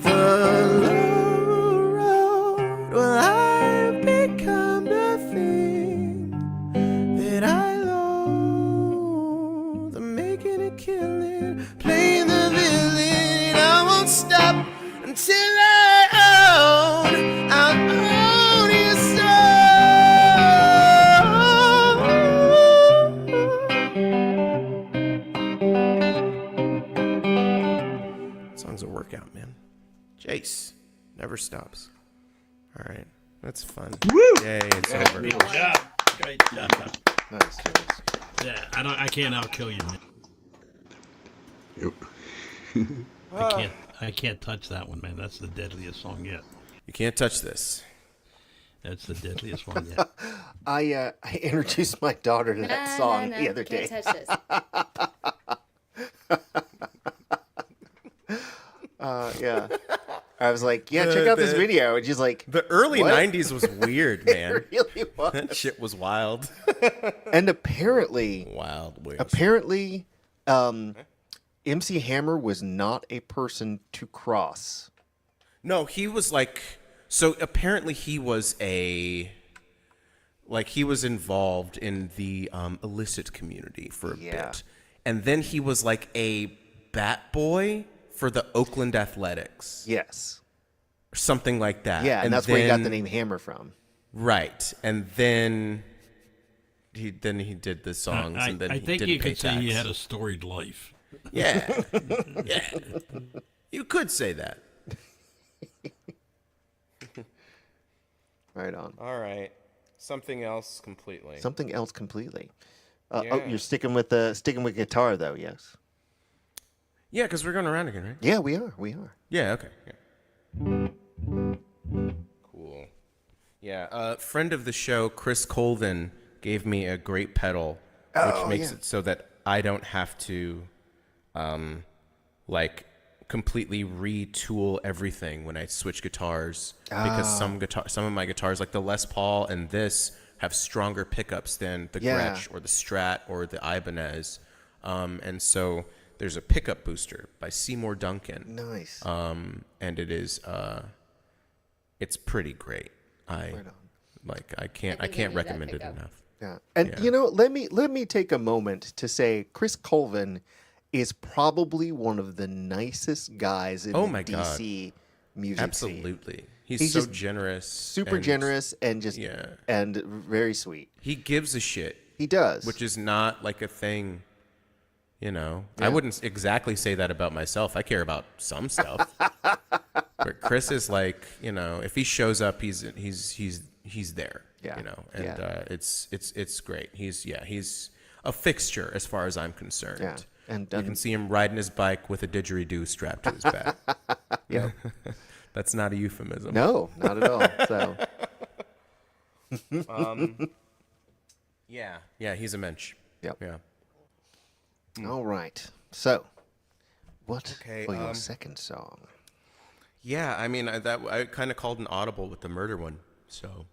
the low road. Well, I've become the thing that I loathe. I'm making a killing, playing the villain. I won't stop until I own your soul. Song's a workout, man. Jace never stops. All right, that's fun. Woo! Yay, it's over. Great job. Great job. Nice, Jace. Yeah, I can't outkill you, man. Yep. I can't touch that one, man. That's the deadliest song yet. You can't touch this. That's the deadliest one yet. I introduced my daughter to that song the other day. Can't touch this. Yeah. I was like, yeah, check out this video. And she's like, The early What? 90s was weird, man. it really was. That shit was wild. And apparently, Wild West. MC Hammer was not a person to cross. No, he was like, so apparently he was he was involved in the illicit community for a bit. And then he was like a bat boy for the Oakland Athletics. Yes. Or something like that. Yeah, and that's where he got the name Hammer from. Right. And then he did the songs and then I he think didn't you pay could say he tax. had a storied life. Yeah. Yeah. You could say that. Right on. All right. Something else completely. Something else completely. Yeah. Oh, you're sticking with guitar though, yes. Yeah, because we're going around again, right? Yeah, we are. We are. Yeah, okay. Yeah. Cool. Yeah, friend of the show, Chris Colvin, gave me a great pedal, which makes it so that I don't have to, completely retool everything when I switch guitars. Because some of my guitars, like the Les Paul and this, have stronger pickups than the Gretsch or the Strat or the Ibanez. And so there's a pickup booster by Seymour Duncan. Nice. And it is it's pretty great. I can't recommend it enough. Yeah. And let me take a moment to say Chris Colvin is probably one of the nicest guys in the DC music Absolutely. scene. He's so just generous. Super generous and just and very sweet. He gives a shit. He does. Which is not like a thing, I wouldn't exactly say that about myself. I care about some stuff. But Chris is like, if he shows up, he's there. Yeah. And it's great. He's a fixture as far as I'm concerned. Yeah. And you can see him riding his bike with a didgeridoo strapped to his back. Yeah. That's not a euphemism. No, not at all. So yeah, he's a mensch. Yep. Yeah. All right. So what Okay, for your second song? Yeah, I mean I kind of called an audible with the murder one. So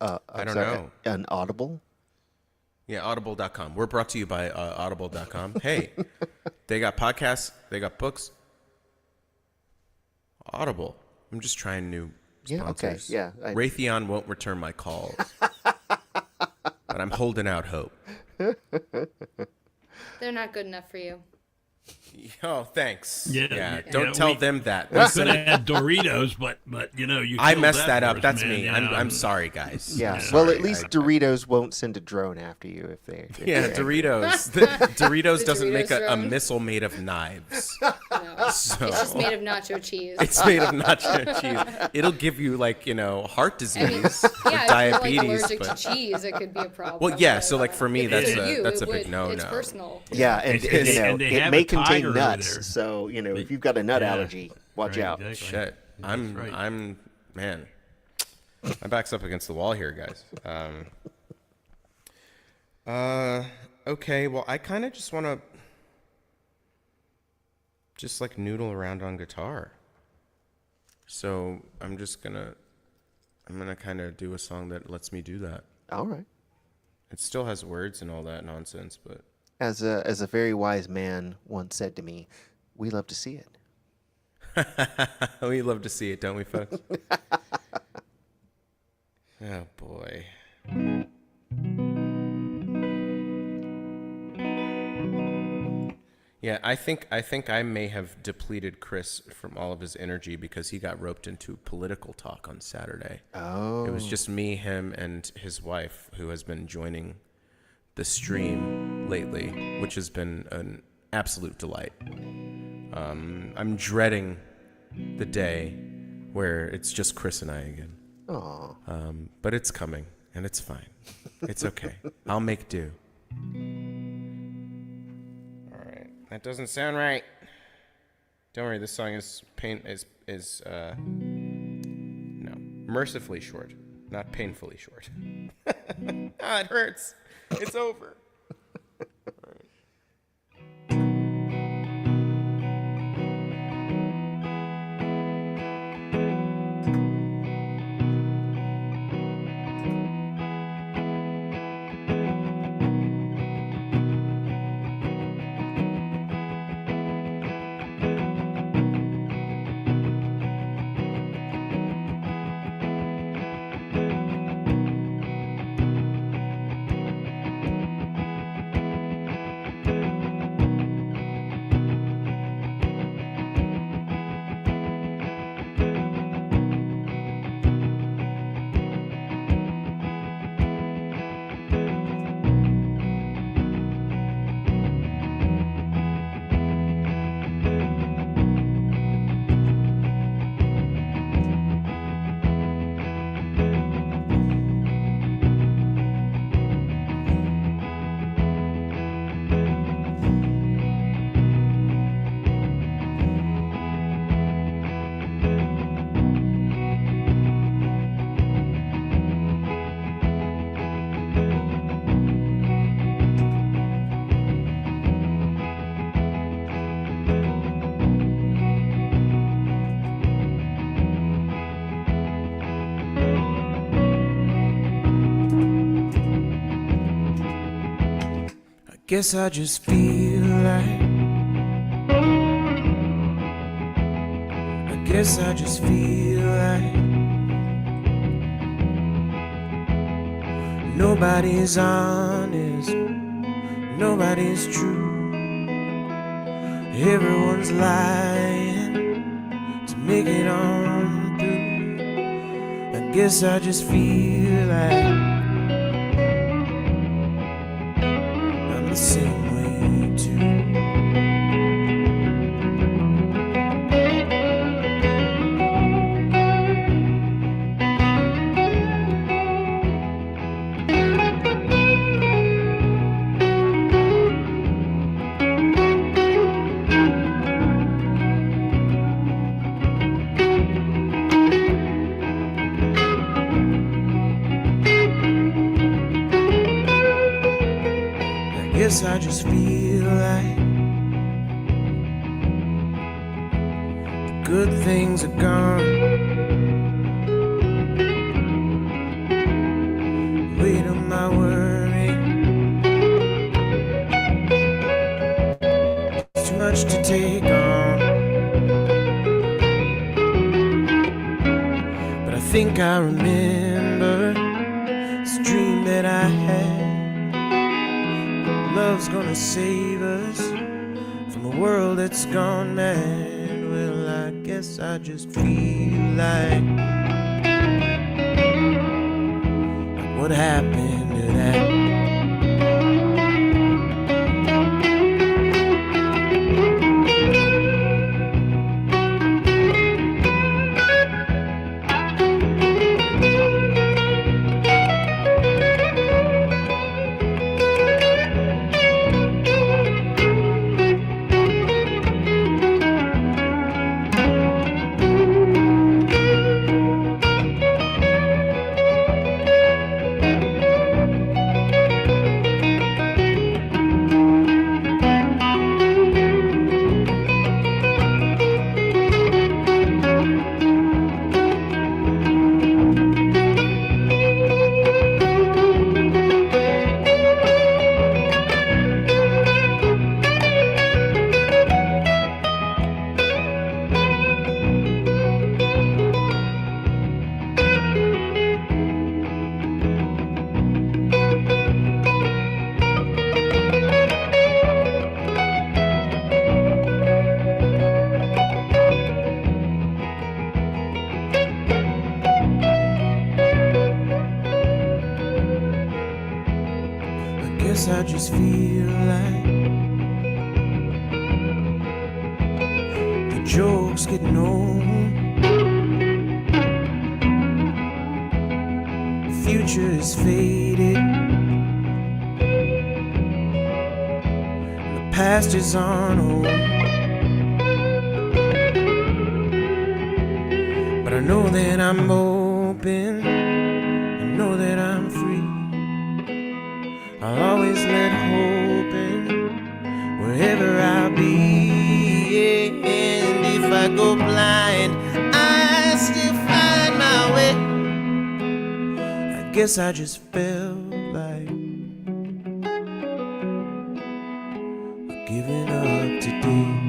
I don't know. An audible? Yeah, audible.com. We're brought to you by audible.com. Hey, they got podcasts, they got books. Audible. I'm just trying new sponsors. Yeah, okay. Yeah. Raytheon won't return my calls. But I'm holding out hope. They're not good enough for you. Oh, thanks. Yeah. Don't tell them that. We could have had Doritos, but you. I killed messed that for up. us, That's man, me. I'm sorry, guys. Yeah. I'm Well, sorry. at least Doritos won't send a drone after you if Yeah, Doritos. Doritos doesn't make a drone. missile made of knives. No. So It's just made of nacho cheese. it's made of nacho cheese. It'll give you like, heart disease or Yeah, diabetes. if you're like allergic but... to cheese, it could be a problem. Well, yeah. So like for me, But that's for you, that's a it big would- no-no. It's personal. Yeah, and And they it have may a contain tiger over nuts. there. So if you've got a nut Yeah. allergy, watch Right, out. exactly. Shit. I'm right. I'm man. My back's up against the wall here, guys. Okay, well I kind of just want to just like noodle around on guitar. So I'm gonna kind of do a song that lets me do that. All right. It still has words and all that nonsense, but As a very wise man once said to me, we love to see it. we love to see it, don't we, folks? Oh boy. Yeah, I think I may have depleted Chris from all of his energy because he got roped into political talk on Saturday. Oh. It was just me, him, and his wife who has been joining the stream lately, which has been an absolute delight. I'm dreading the day where it's just Chris and I again. Aw. But it's coming, and it's fine. It's okay. I'll make do. All right. That doesn't sound right. Don't worry. This song is mercifully short, not painfully short. Ah, it hurts. It's over. All right. Guess I just feel like guess I just feel like nobody's honest, nobody's true. Everyone's lying to make it on through. I guess I just feel like I'm the same way too. Guess I just feel like the good things are gone. Weight of my worry, it's too much to take on. But I think I remember this dream that I had. Love's gonna save us from a world that's gone mad. Well, I guess I just feel like what happened to that? Guess I just feel like the joke's getting old. The future is faded. And the past is on hold. But I know that I'm open. I know that I'm free. I'll always let hope in wherever I'll be. And if I go blind, I still find my way. I guess I just felt like giving up today.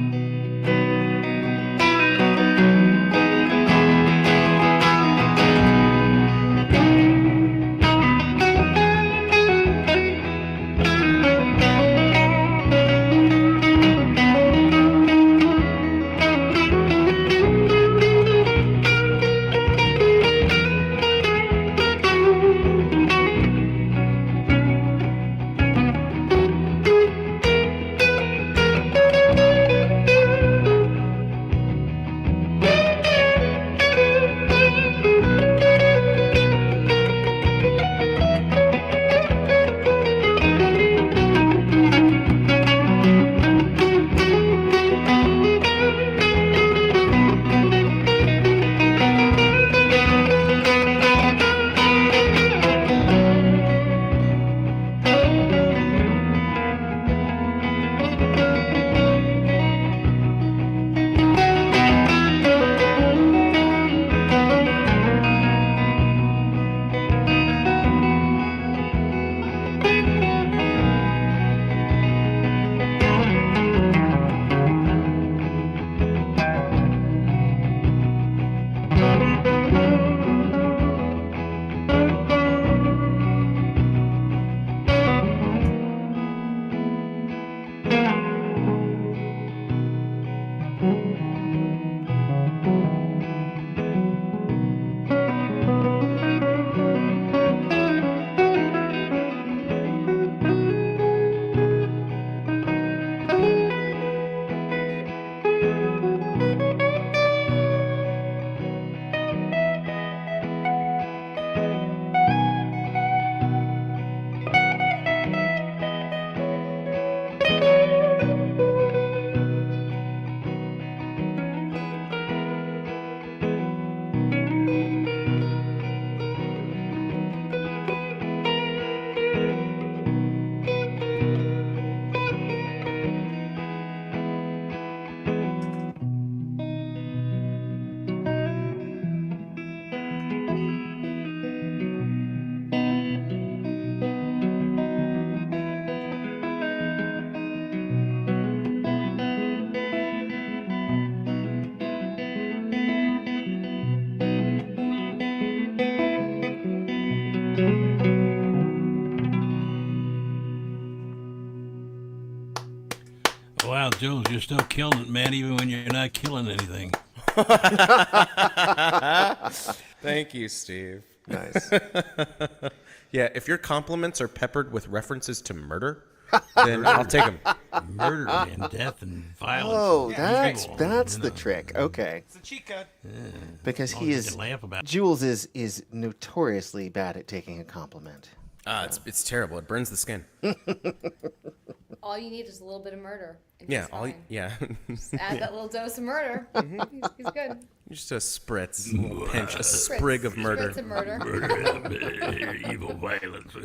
Wow, Jules, you're still killing it, man, even when you're not killing anything. Thank you, Steve. Nice. Yeah, if your compliments are peppered with references to murder, then I'll take them. Murder and death and violence. Oh, and that's evil, the trick. Okay. It's a cheat code. Because Oh, he you is can laugh about it. Jules is notoriously bad at taking a compliment. It's terrible. It burns the skin. All you need is a little bit of murder. and Yeah, he's all fine. yeah. Just add that little dose of murder. He's good. Just a spritz, a little pinch, a sprig of murder. Spritz of murder. Evil violence.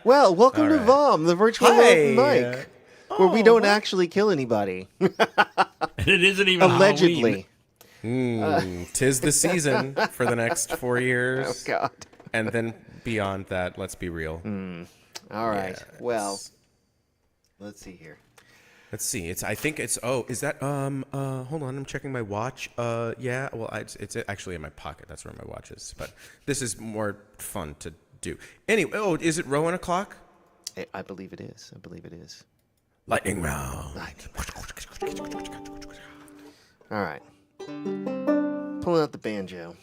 Well, welcome to right. VOM, the virtual Hi. open mic, where we don't actually kill anybody. And it isn't even Allegedly. Halloween. Tis the season for the next 4 years. Oh, God. And then beyond that, let's be real. All right. Yes. Well, let's see here. Let's see. Is that hold on, I'm checking my watch. Yeah, well, it's actually in my pocket. That's where my watch is. But this is more fun to do. Anyway, is it Rowan o'clock? I believe it is. I believe it is. Lightning round. All right. Pulling out the banjo.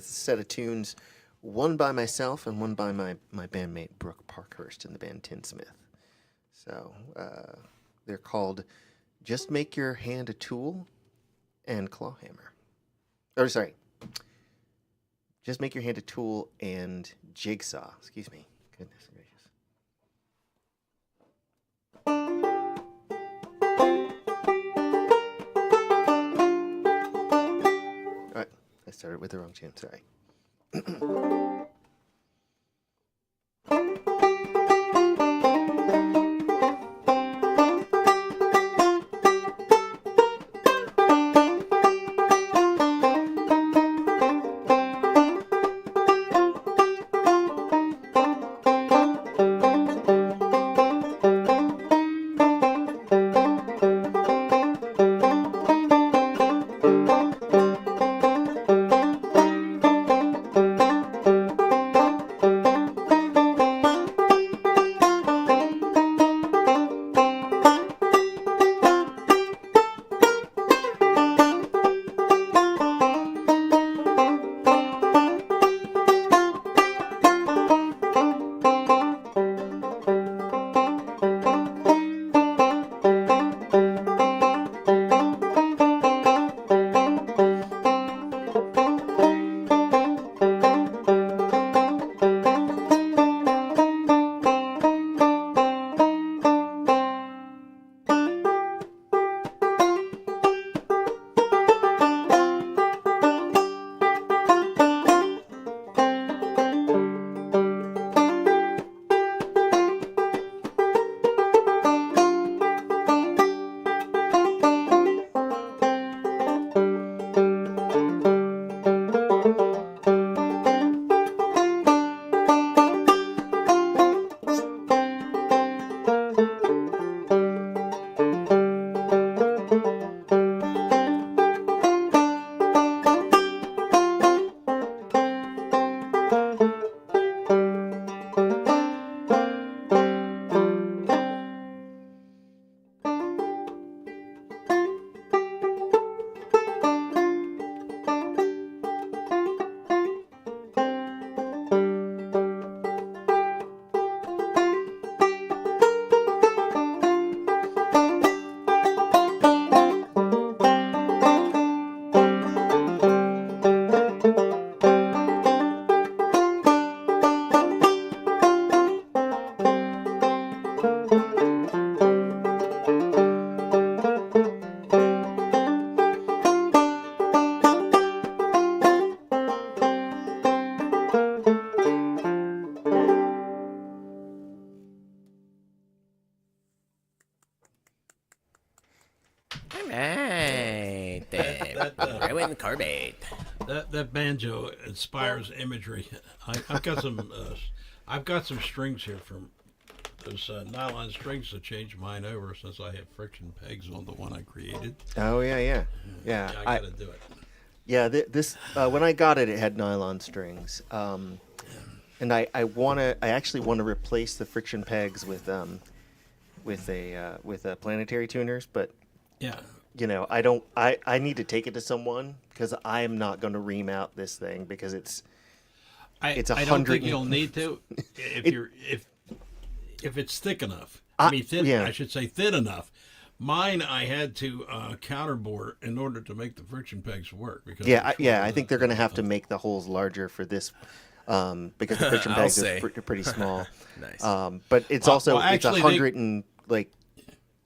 Set of tunes one by myself and one by my bandmate Brooke Parkhurst in the band Tinsmith. So they're called Just Make Your Hand a Tool and Clawhammer. Or sorry, Just Make Your Hand a Tool and Jigsaw. Excuse me. Goodness gracious. All right, I started with the wrong tune. Sorry. Carbate. That banjo inspires imagery. I've got some strings here from those nylon strings to change mine over since I have friction pegs on the one I created. Oh yeah. I gotta do it. Yeah, this when I got it, it had nylon strings, and I actually want to replace the friction pegs with planetary tuners, but yeah. You know, I need to take it to someone because I am not going to ream out this thing because it's 100. I don't think you'll need to if it's thick enough. I should say thin enough. Mine I had to counterbore in order to make the friction pegs work because I think they're going to have to make the holes larger for this because the friction pegs are pretty small. Nice. But it's also it's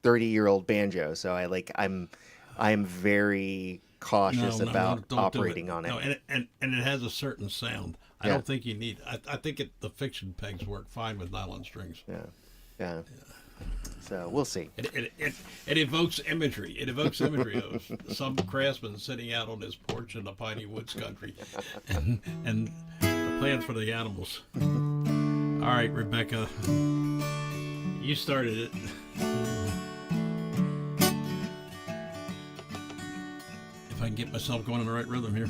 30-year-old banjo, so I'm very cautious about operating on it. No, and it has a certain sound. I don't think you need. I think the friction pegs work fine with nylon strings. Yeah. So we'll see. It evokes imagery. It evokes imagery of some craftsman sitting out on his porch in the piney woods country, and the plan for the animals. All right, Rebecca, you started it. If I can get myself going in the right rhythm here.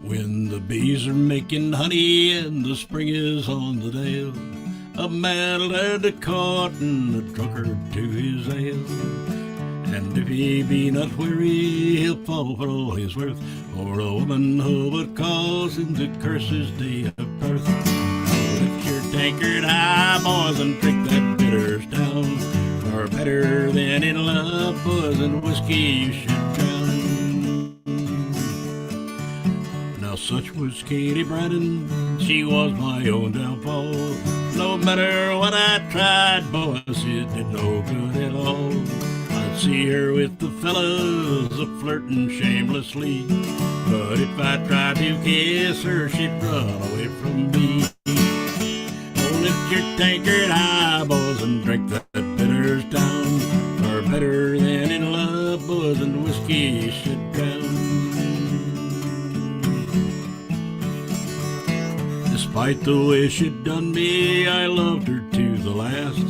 When the bees are making honey and the spring is on the dale, a man led a cart and a drunkard to his ale. And if he be not weary, he'll fall for all his worth. For a woman who would cause him to curse his day of birth. Lift your tankard high, boys, and drink that bitters down. For better than in love, boys, and whiskey you should drown. Now such was Katie Brandon, she was my own downfall. No matter what I tried, boys, it did no good at all. I'd see her with the fellas a-flirting shamelessly, but if I tried to kiss her, she'd run away from me. Oh, lift your tankard high, boys, and drink that bitters down. For better than in love, boys, and whiskey you should drown. Despite the way she'd done me, I loved her to the last.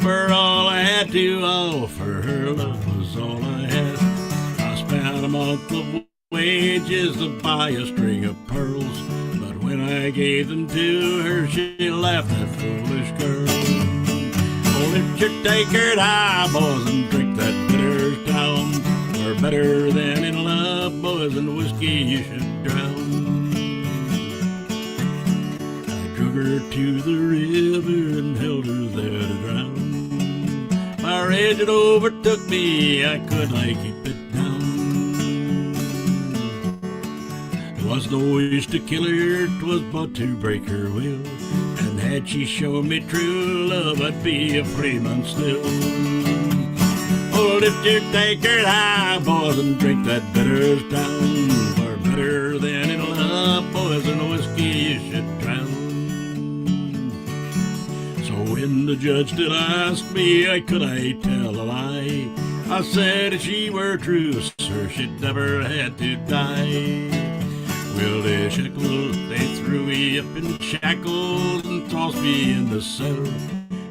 For all I had to offer her, love was all I had. I spent a month of wages to buy a string of pearls, but when I gave them to her, she laughed, that foolish girl. Oh, lift your tankard high, boys, and drink that bitters down. For better than in love, boys, and whiskey you should drown. Her to the river and held her there to drown. My rage had overtook me, I could not keep it down. There was no wish to kill her, 'twas but to break her will. And had she shown me true love, I'd be a free man still. Oh, lift your tankard high, boys, and drink that bitters down. For better than in love, boys, and whiskey you should drown. When the judge did ask me, could I tell a lie? I said if she were true, sir, she'd never had to die. Well, they threw me up in shackles and tossed me in the cell.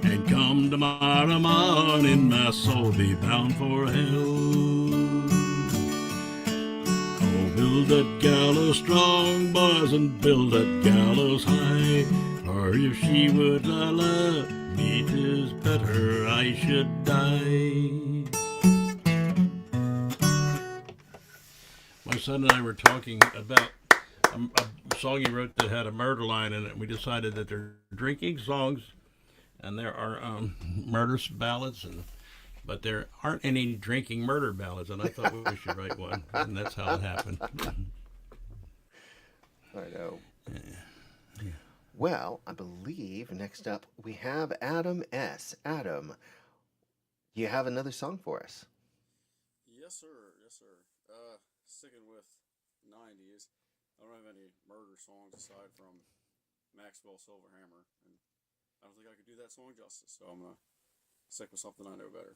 And come tomorrow morning, my soul be bound for hell. Oh, build that gallows strong, boys, and build that gallows high. Or if she would not love me, 'tis better I should die. My son and I were talking about a song he wrote that had a murder line in it. We decided that they're drinking songs, and there are murder ballads, but there aren't any drinking murder ballads. And I thought we should write one, and that's how it happened. I know. Yeah. Well, I believe next up we have Adam S. Adam, you have another song for us. Yes, sir. Yes, sir. Sticking with 90s. I don't have any murder songs aside from Maxwell Silverhammer, and I don't think I could do that song justice, so I'm going to stick with something I know better.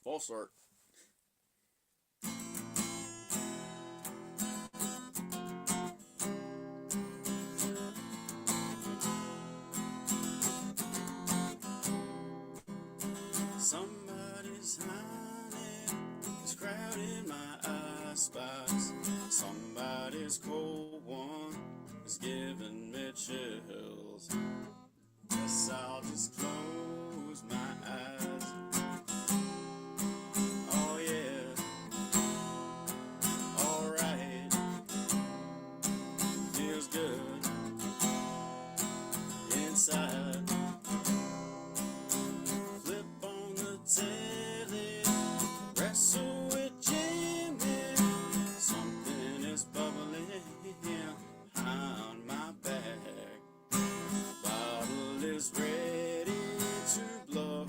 False start. Somebody's honey is crowding my icebox. Somebody's cold one is giving me chills. Guess I'll just close my eyes. Oh yeah, alright, feels good inside. Flip on the telly, wrestle with Jimmy. Something is bubbling behind my back. Bottle is ready to blow.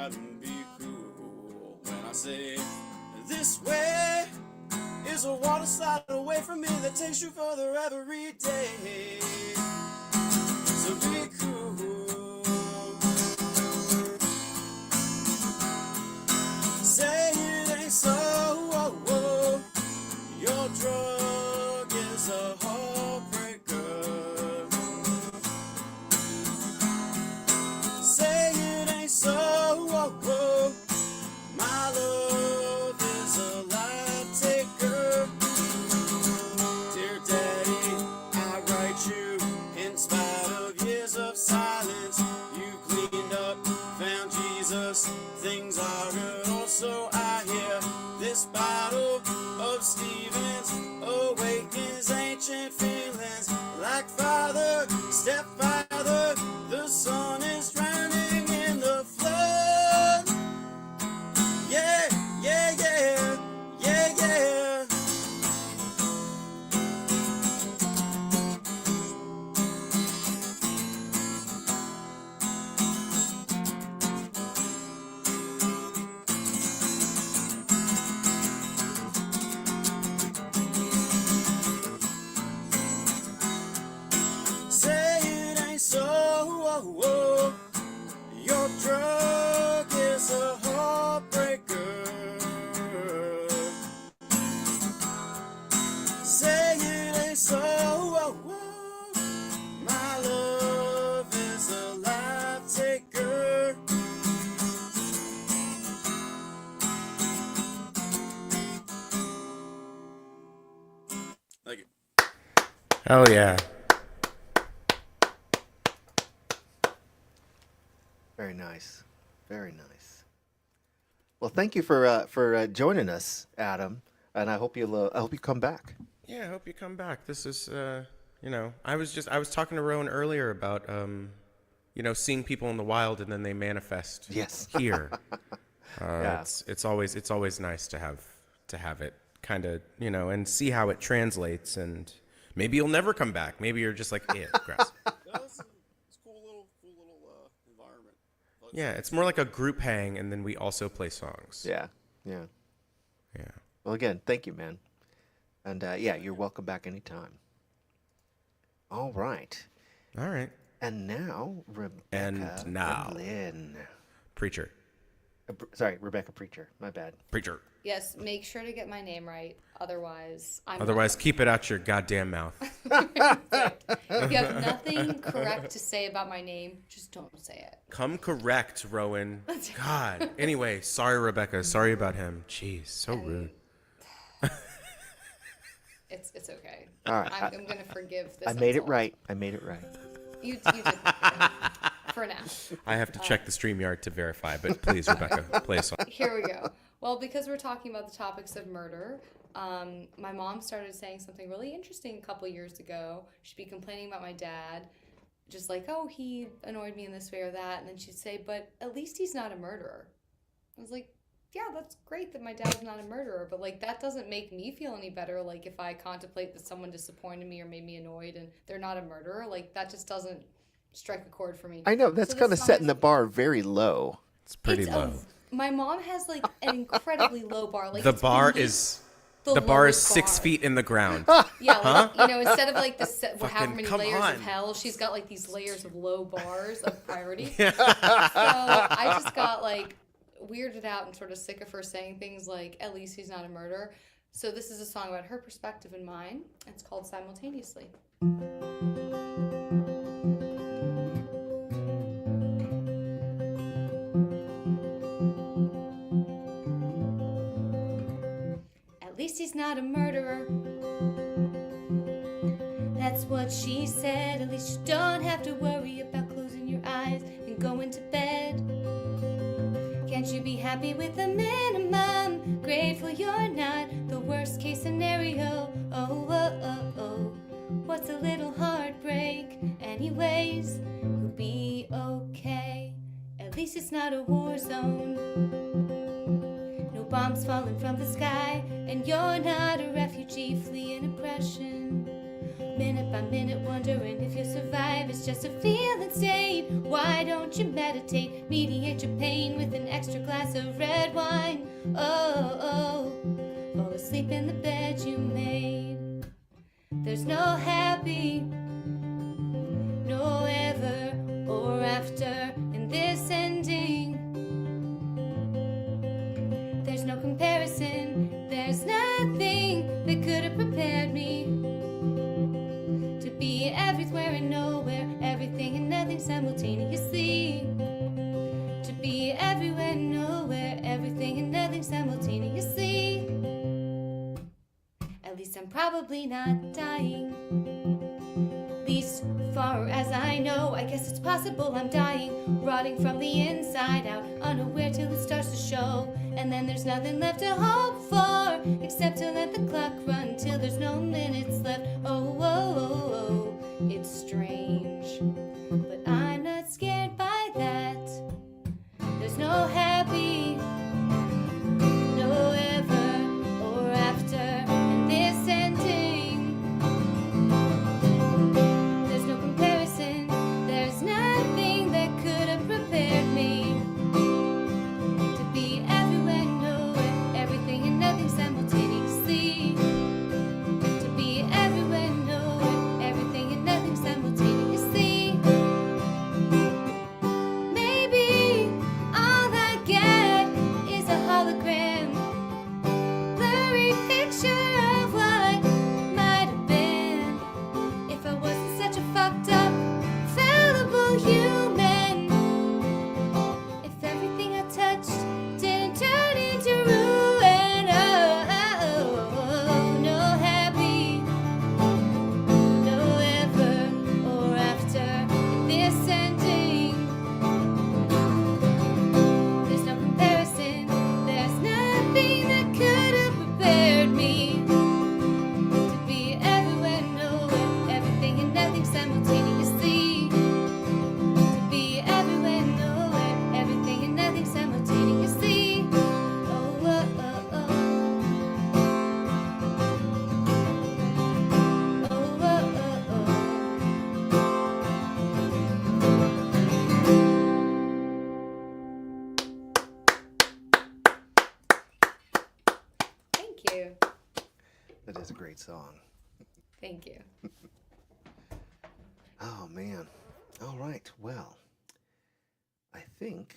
try to be cool when I say this way is a water slide away from me that takes you further every day. So be cool. Say it ain't so. Your drug is a heartbreaker. Say it ain't so. My love is a life taker. Dear Daddy, I write you in spite of years of silence. You cleaned up, found Jesus. Things are good, also I hear this bottle of Stevens awakens ancient feelings like father, stepfather. The sun is drowning in the flood. Yeah, yeah, yeah, yeah, yeah. Say it ain't so. Your drug is a heartbreaker. Say it ain't so. My love is a life taker. Thank you. Hell yeah. Very nice. Very nice. Well, thank you for joining us, Adam, and I hope you come back. Yeah, I hope you come back. This is, I was talking to Rowan earlier about, seeing people in the wild and then they manifest Yes. here. Yeah. It's always nice to have it kind of, and see how it translates. And maybe you'll never come back. Maybe you're just like, grass. It's cool little environment. But Yeah, it's more like a group hang, and then we also play songs. Yeah. Well, again, thank you, man. And you're welcome back anytime. All right. And now, Rebecca Lynn. Preacher. Sorry, Rebecca Preacher. My bad. Preacher. Yes, make sure to get my name right. Otherwise, Keep it out your goddamn mouth. If you have nothing correct to say about my name, just don't say it. Come correct, Rowan. God. Anyway, sorry, Rebecca. Sorry about him. Jeez, so rude. It's okay. All right. I'm going to forgive this. I made it insult. right. You did. For now. I have to check the StreamYard to verify, but please, Rebecca, play a song. Here we go. Well, because we're talking about the topics of murder, my mom started saying something really interesting a couple years ago. She'd be complaining about my dad, just like, oh, he annoyed me in this way or that. And then she'd say, but at least he's not a murderer. I was like, yeah, that's great that my dad's not a murderer, but like that doesn't make me feel any better. Like if I contemplate that someone disappointed me or made me annoyed and they're not a murderer, like that just doesn't strike a chord for me. I know that's kind of setting the bar very low. It's pretty low. My mom has like an incredibly low bar. Like The it's bar beneath is the the bar is lowest 6 bar. feet in the ground. Yeah, like, instead of like the however Fucking many come layers on. of hell, she's got like these layers of low bars of priority. So I just got like weirded out and sort of sick of her saying things like, at least he's not a murderer. So this is a song about her perspective and mine. It's called Simultaneously. At least he's not a murderer. That's what she said. At least you don't have to worry about closing your eyes and going to bed. Can't you be happy with the minimum? Grateful you're not the worst case scenario. Oh, oh, oh, oh. What's a little heartbreak? Anyways, you'll be okay. At least it's not a war zone. No bombs falling from the sky, and you're not a refugee fleeing oppression. minute by minute, wondering if you'll survive. It's just a feeling state. Why don't you meditate? Mediate your pain with an extra glass of red wine. Oh, oh, fall asleep in the bed you made. There's no happy, no ever or after in this ending. There's no comparison, there's nothing that could have prepared me to be everywhere and nowhere, everything and nothing simultaneously. To be everywhere and nowhere, everything and nothing simultaneously. At least I'm probably not dying. Least far as I know, I guess it's possible I'm dying, rotting from the inside out, unaware till it starts to show. And then there's nothing left to hope for, except to let the clock run till there's no minutes left. Oh, oh, oh, oh, it's strange, but I'm not scared by that. There's no happy, no ever or after in this ending. There's no comparison, there's nothing that could have prepared me to be everywhere, nowhere, everything and nothing simultaneously. To be everywhere, nowhere, everything and nothing simultaneously. Maybe all I get is a hologram, blurry picture of what might have been if I wasn't such a fucked up, fallible human. If everything I touched didn't turn into ruin. Oh, oh, oh, no happy, no ever or after in this ending. There's no comparison, there's nothing that could have prepared me to be everywhere, nowhere, everything and nothing simultaneously. To be everywhere, nowhere, everything and nothing simultaneously. Oh, oh, oh, oh. Oh, oh, oh, oh. Thank you. That is a great song. Thank you. Oh, man. All right. Well, I think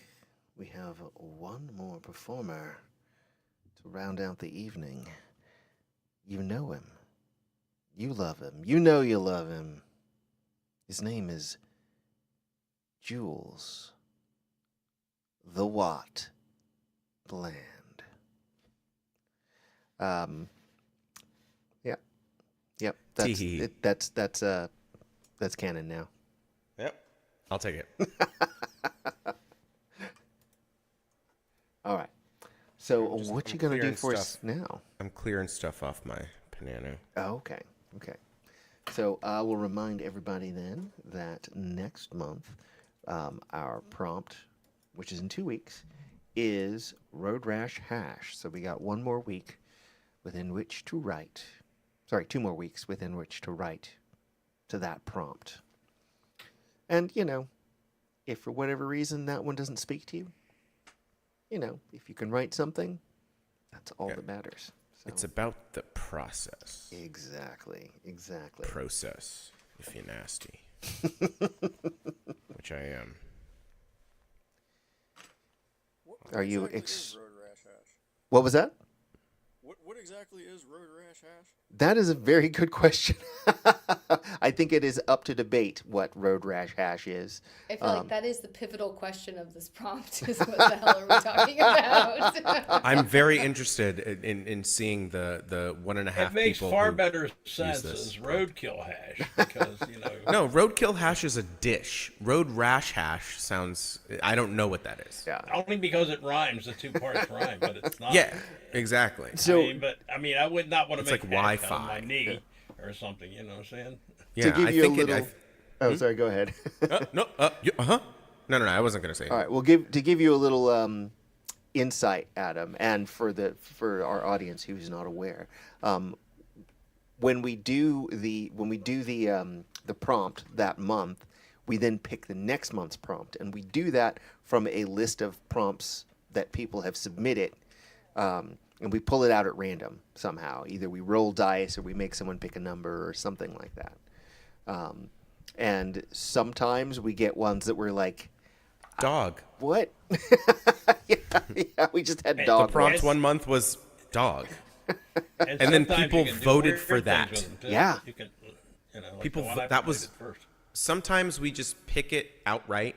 we have one more performer to round out the evening. You know him. You love him. You know you love him. His name is Jules the Watt Bland. Yep. Tee-hee. That's canon now. Yep. I'll take it. All right. So what I'm you gonna do clearing for us stuff. now? I'm clearing stuff off my piano. Oh, okay. So I will remind everybody then that next month, our prompt, which is in 2 weeks, is Road Rash Hash. So we got one more week within which to write. Sorry, 2 more weeks within which to write to that prompt. And, if for whatever reason that one doesn't speak to you, if you can write something, that's all that matters. So. It's about the process. Exactly. Process, if you're nasty. Which I am. Are you Exactly is Road Rash Hash? What was that? What exactly is Road Rash Hash? That is a very good question. I think it is up to debate what Road Rash Hash is. I feel like that is the pivotal question of this prompt is what the hell are we talking about? I'm very interested in seeing the 1.5 people. It makes far who better use sense this as roadkill hash because, No, roadkill hash is a dish. Road rash hash sounds. I don't know what that is. Yeah. only because it rhymes, the two parts rhyme, but it's not. Yeah, exactly. So I would not want to It's make like hash on my Wi-Fi. knee or something. You know what I'm saying? Yeah, to give I you think a little. Oh, sorry. Go ahead. No. No. I wasn't gonna say. All right. Well, to give you a little insight, Adam, and for our audience who's not aware, when we do the prompt that month, we then pick the next month's prompt, and we do that from a list of prompts that people have submitted, and we pull it out at random somehow. Either we roll dice or we make someone pick a number or something like that. And sometimes we get ones that were like, Dog. what? yeah, we just had dog. The prompt ones. 1 month was dog. And then sometimes people you can do voted weird for things that. with them, too. Yeah. You can, like People the one vo- I that played was- at first. Sometimes we just pick it outright,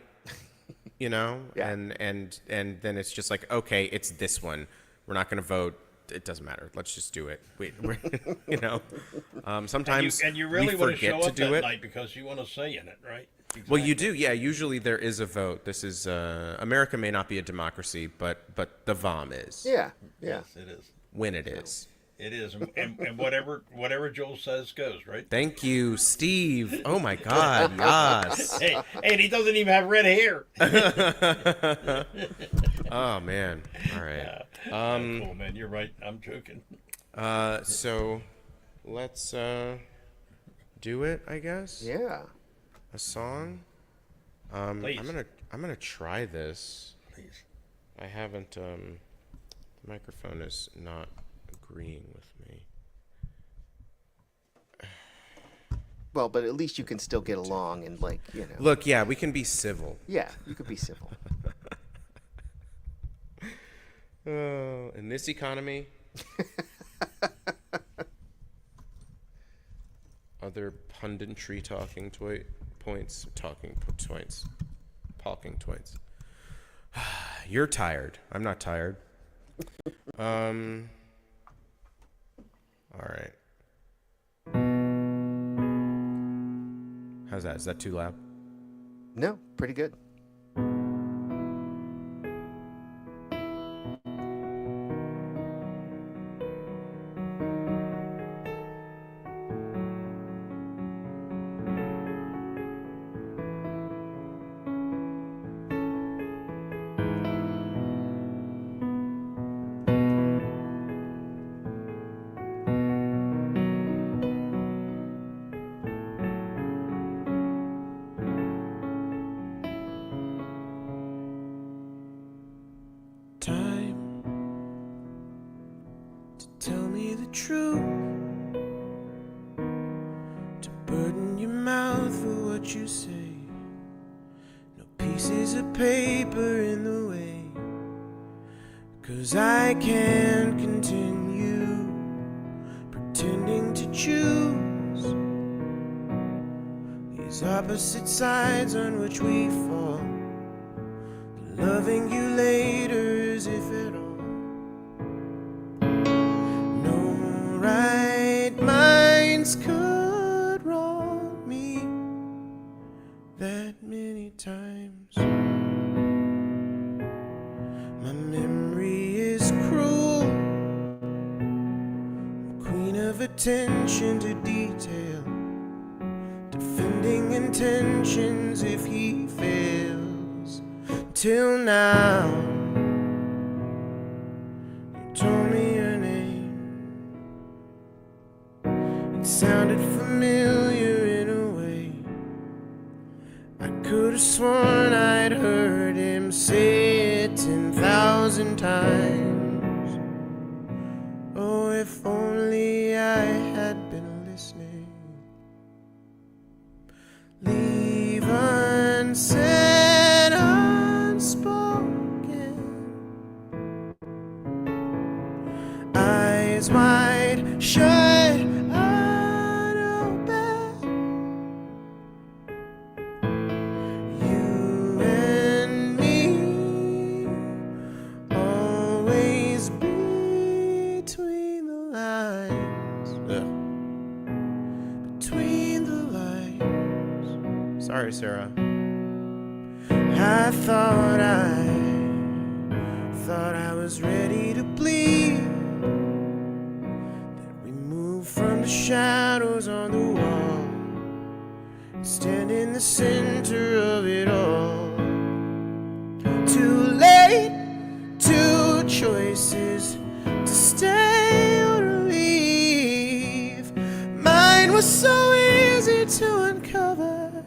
Yeah. and then it's just like, okay, it's this one. We're not going to vote. It doesn't matter. Let's just do it. Sometimes And you really we want to forget show to up do that it. night because you want to say in it, right? Well, you Exactly. do, yeah. Usually there is a vote. This is America may not be a democracy, but the VOM is. Yeah. Yes, it is. When it is. It is, and whatever Joel says goes, right? Thank you, Steve. Oh my God, yes. Hey, and he doesn't even have red hair. Oh man. All right. Cool, man. You're right. I'm joking. So let's do it, I guess. Yeah. A song. Please. I'm gonna try this. Please. I haven't. The microphone is not agreeing with me. Well, but at least you can still get along and Look, yeah, we can be civil. Yeah, you could be civil. In this economy. Other punditry talking points. You're tired. I'm not tired. All right. How's that? Is that too loud? No, pretty good. Time to tell me the truth, to burden your mouth for what you say. No pieces of paper in the way, 'cause I can't continue pretending to choose these opposite sides on which we fall. Loving you later as if at all. No right minds could wrong me that many times. My memory is cruel, queen of attention to detail, defending intentions if he fails. Till now, you told me your name. It sounded familiar in a way. I could have sworn I'd heard him say it 10,000 times. Oh, if only I had been listening. Leave unsaid, unspoken, eyes wide shut, unopened. You and me, always between the lines. Between the lines. Sorry, Sarah. I thought I was ready to bleed. That we moved from the shadows on the wall and stand in the center of it all. Too late, two choices, to stay or to leave. was so easy to uncover.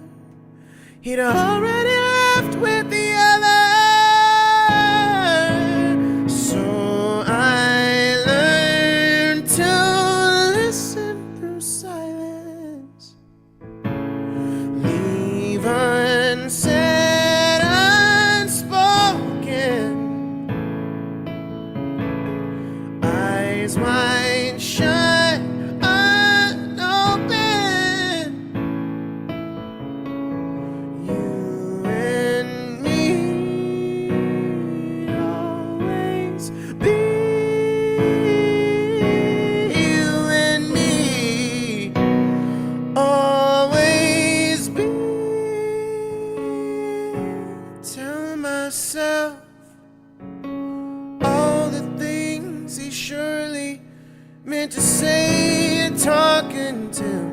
He'd already left with the other. So I learned to listen through silence. Leave unsaid, unspoken. Eyes wide shut, unopened. You and me always be. You and me always be. Telling myself all the things he surely meant to say and talking to.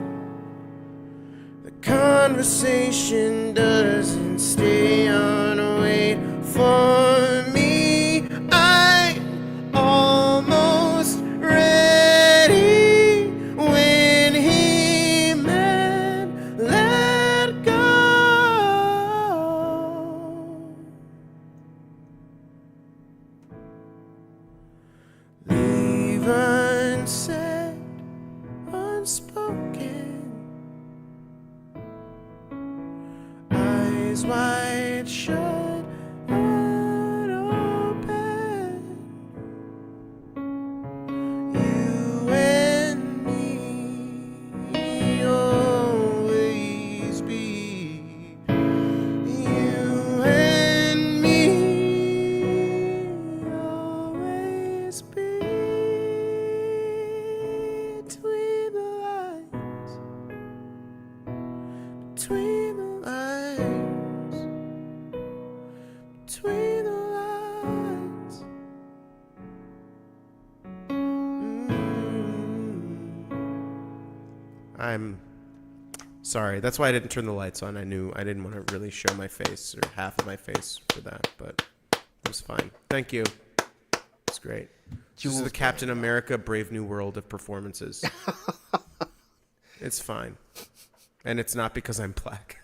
The conversation doesn't stay on wait for me. I'm almost ready when he meant let go. Leave unsaid, unspoken. Eyes wide shut, unopened. You and me always be. You and me always be. Between the lines. Between the lines. Between the lines. I'm sorry. That's why I didn't turn the lights on. I knew I didn't want to really show my face or half of my face for that, but it was fine. Thank you. It's great. This is the Captain America Brave New World of performances. It's fine. And it's not because I'm black.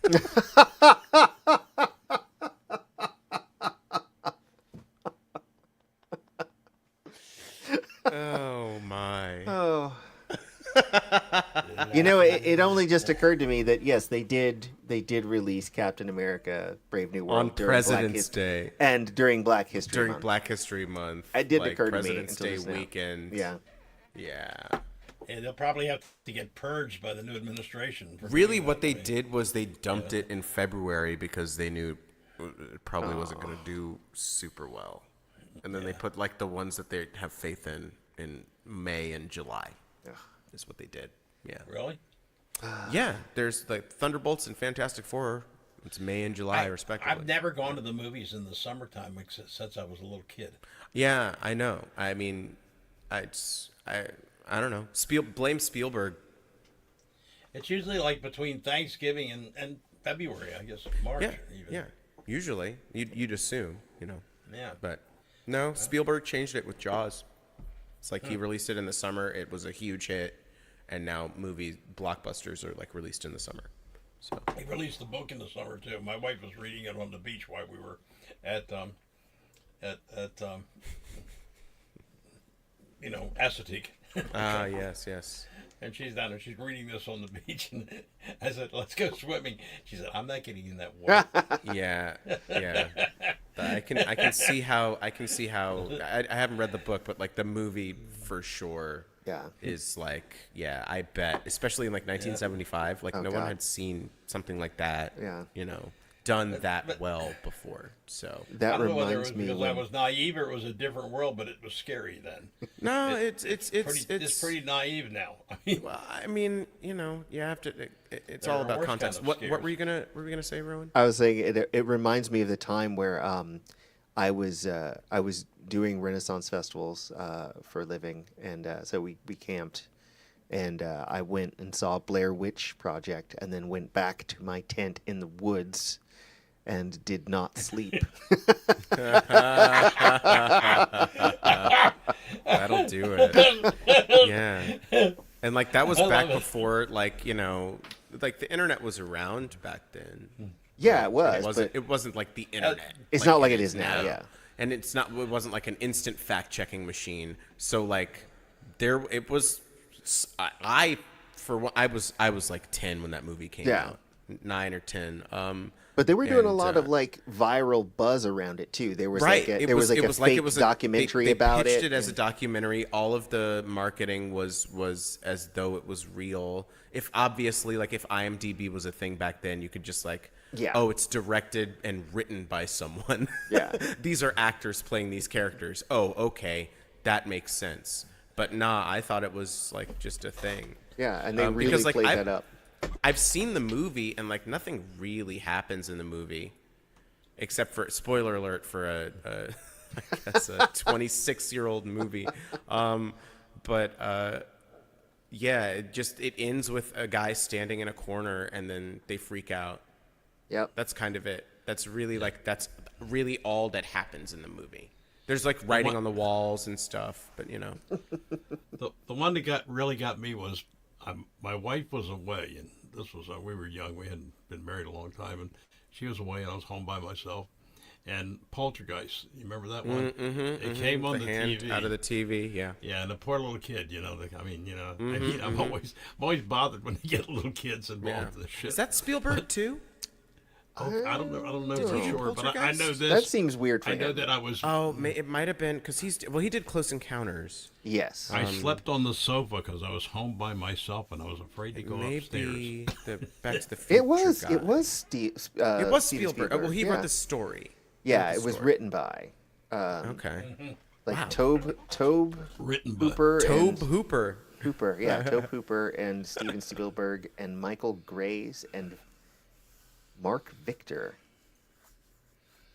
Oh, my. Oh. You know, it only just occurred to me that yes, they did release Captain America: Brave New World On during President's Day. and during Black History During Month. Black History Month. It did like occur to me President's until Day just now. weekend. Yeah. Yeah. And they'll probably have to get purged by the new administration. for Really, doing what that. they did was they dumped it in February because they knew it probably wasn't going to do super well. And then they put like the ones that they have faith in May and July. Is what they did. Yeah. Really? Yeah. There's like Thunderbolts and Fantastic Four. It's May and July, respectively. I've never gone to the movies in the summertime since I was a little kid. Yeah, I know. I mean, I don't know. Blame Spielberg. It's usually like between Thanksgiving and February, I guess, March. Yeah, Even. yeah. Usually, you'd assume, Yeah. But no, Spielberg changed it with Jaws. It's like he released it in the summer. It was a huge hit, and now movie blockbusters are like released in the summer. So He released the book in the summer too. My wife was reading it on the beach while we were at Assateague. yes. And she's down there. She's reading this on the beach, and I said, "Let's go swimming." She said, "I'm not getting in that water." Yeah. I can see how I haven't read the book, but like the movie for sure. Yeah. Is like, yeah, I bet, especially in like 1975, like no one had seen something like that. Yeah. Done that well before. So That I don't know whether it reminds was me because when I was naive or it was a different world, but it was scary then. no, It's pretty naive now. Well, I mean, you have to. It's There all are about worse context. kind of What were you gonna say, Rowan? I was saying it reminds me of the time where I was doing Renaissance festivals for a living, and so we camped, and I went and saw Blair Witch Project, and then went back to my tent in the woods, and did not sleep. That'll do it. Yeah. And like that was I back love it. before, like, you know, like the internet was around back then. Yeah, it was. It wasn't like the internet. It's not like it is now, yeah. And it wasn't like an instant fact checking machine. So like it was, I was like 10 when that movie came out, 9 or 10. But they were doing a lot of like viral buzz around it too. There was like a fake documentary about it. They pitched it as a documentary. All of the marketing was as though it was real. If obviously, like if IMDb was a thing back then, you could just like, oh, it's directed and written by someone. Yeah. These are actors playing these characters. Oh, okay, that makes sense. But nah, I thought it was like just a thing. Yeah, and they really played that up. I've seen the movie, and like nothing really happens in the movie, except for spoiler alert for a I guess a 26-year-old movie. Yeah, it ends with a guy standing in a corner, and then they freak out. Yep. That's kind of it. That's really all that happens in the movie. There's like writing on the walls and stuff, but you know. The one that really got me was my wife was away, and this was we were young. We hadn't been married a long time, and she was away, and I was home by myself. And Poltergeist, you remember that one? It came on the hand TV. Out of the TV, yeah. Yeah, and the poor little kid, you know. I'm always bothered when they get little kids involved in this shit. Is that Spielberg too? I don't know for sure, but I know this. That seems weird for him. I know that I was. Oh, it might have been because he did Close Encounters. Yes. I slept on the sofa because I was home by myself and I was afraid to go upstairs. Maybe the Back to the Future. It was Spielberg. Spielberg. Well, he wrote the story. Yeah, it was written by. Okay. Like Tobe Written by Hooper. Tobe Hooper. Hooper, yeah, Tobe Hooper and Steven Spielberg and Michael Grays and Mark Victor.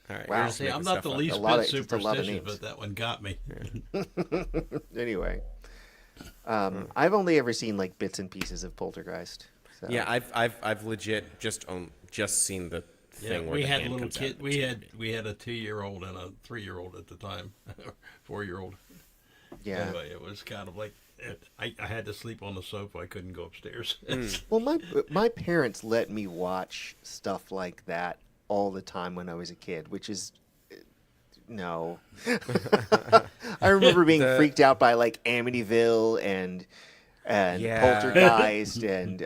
All right. Wow. See, I'm not the least bit superstitious, but that one got me. Anyway, I've only ever seen like bits and pieces of Poltergeist. So. Yeah, I've legit just seen the thing where we the had hand little comes out kid. of the We TV. had a 2-year-old and a 3-year-old at the time, 4-year-old. Yeah. Anyway, it was kind of like I had to sleep on the sofa. I couldn't go upstairs. Well, my parents let me watch stuff like that all the time when I was a kid, which is no. I remember being freaked out by like Amityville and Poltergeist and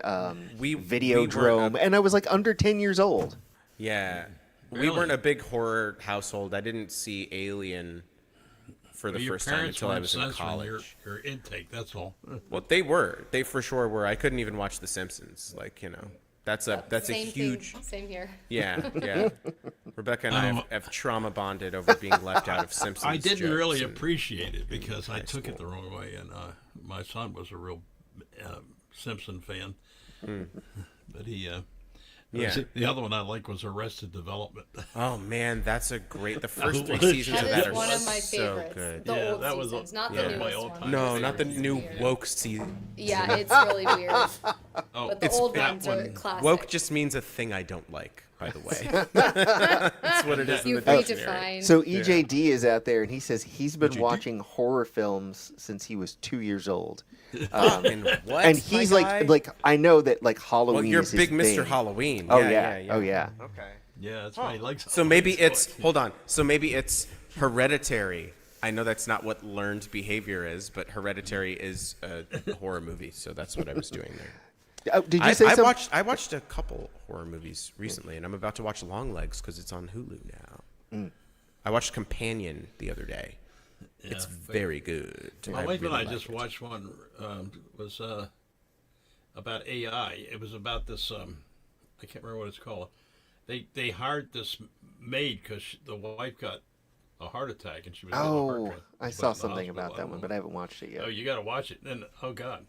Videodrome, and I was like under 10 years old. Yeah. Really? We weren't a big horror household. I didn't see Alien for the first time until I was in college. Your intake, that's all. Well, they were. They for sure were. I couldn't even watch The Simpsons. Like, you know, that's a Same huge. thing. Same here. Yeah, yeah. Rebecca and I have trauma bonded over being left out of Simpsons. I didn't jokes really and- appreciate it because I took it the wrong way, and my son was a real Simpson fan. But he. Yeah. The other one I liked was Arrested Development. Oh man, that's a great. The first 3 That seasons of That that is are one of my so favorites. good. The Yeah, old that was seasons, a- not yeah, the my newest all-time one. No, not the It's new weird. woke season. Yeah, it's really weird. Oh, But the It's old that ones are one- classic. Woke just means a thing I don't like. By the way, that's what it is in you the dictionary. redefine. So EJD is out there, and he says he's been watching horror films since he was 2 years old. And what? And he's my guy? like I know that like Halloween Well, you're is big his Mr. thing. Halloween. Oh yeah. oh yeah. Okay. Yeah, that's why he likes. So maybe it's hold on. So maybe it's Hereditary. I know that's not what learned behavior is, but Hereditary is a horror movie. So that's what I was doing there. Oh, did you say something? I watched a couple horror movies recently, and I'm about to watch Longlegs because it's on Hulu now. I watched Companion the other day. Yeah, It's very good. My wife and I really just liked it. watched one. Was about AI. It was about this. I can't remember what it's called. They hired this maid because the wife got a heart attack and she was. getting a heart Oh, transplant I in saw the something hospital. about that one, but I haven't watched it yet. Oh, you got to watch it. And oh god.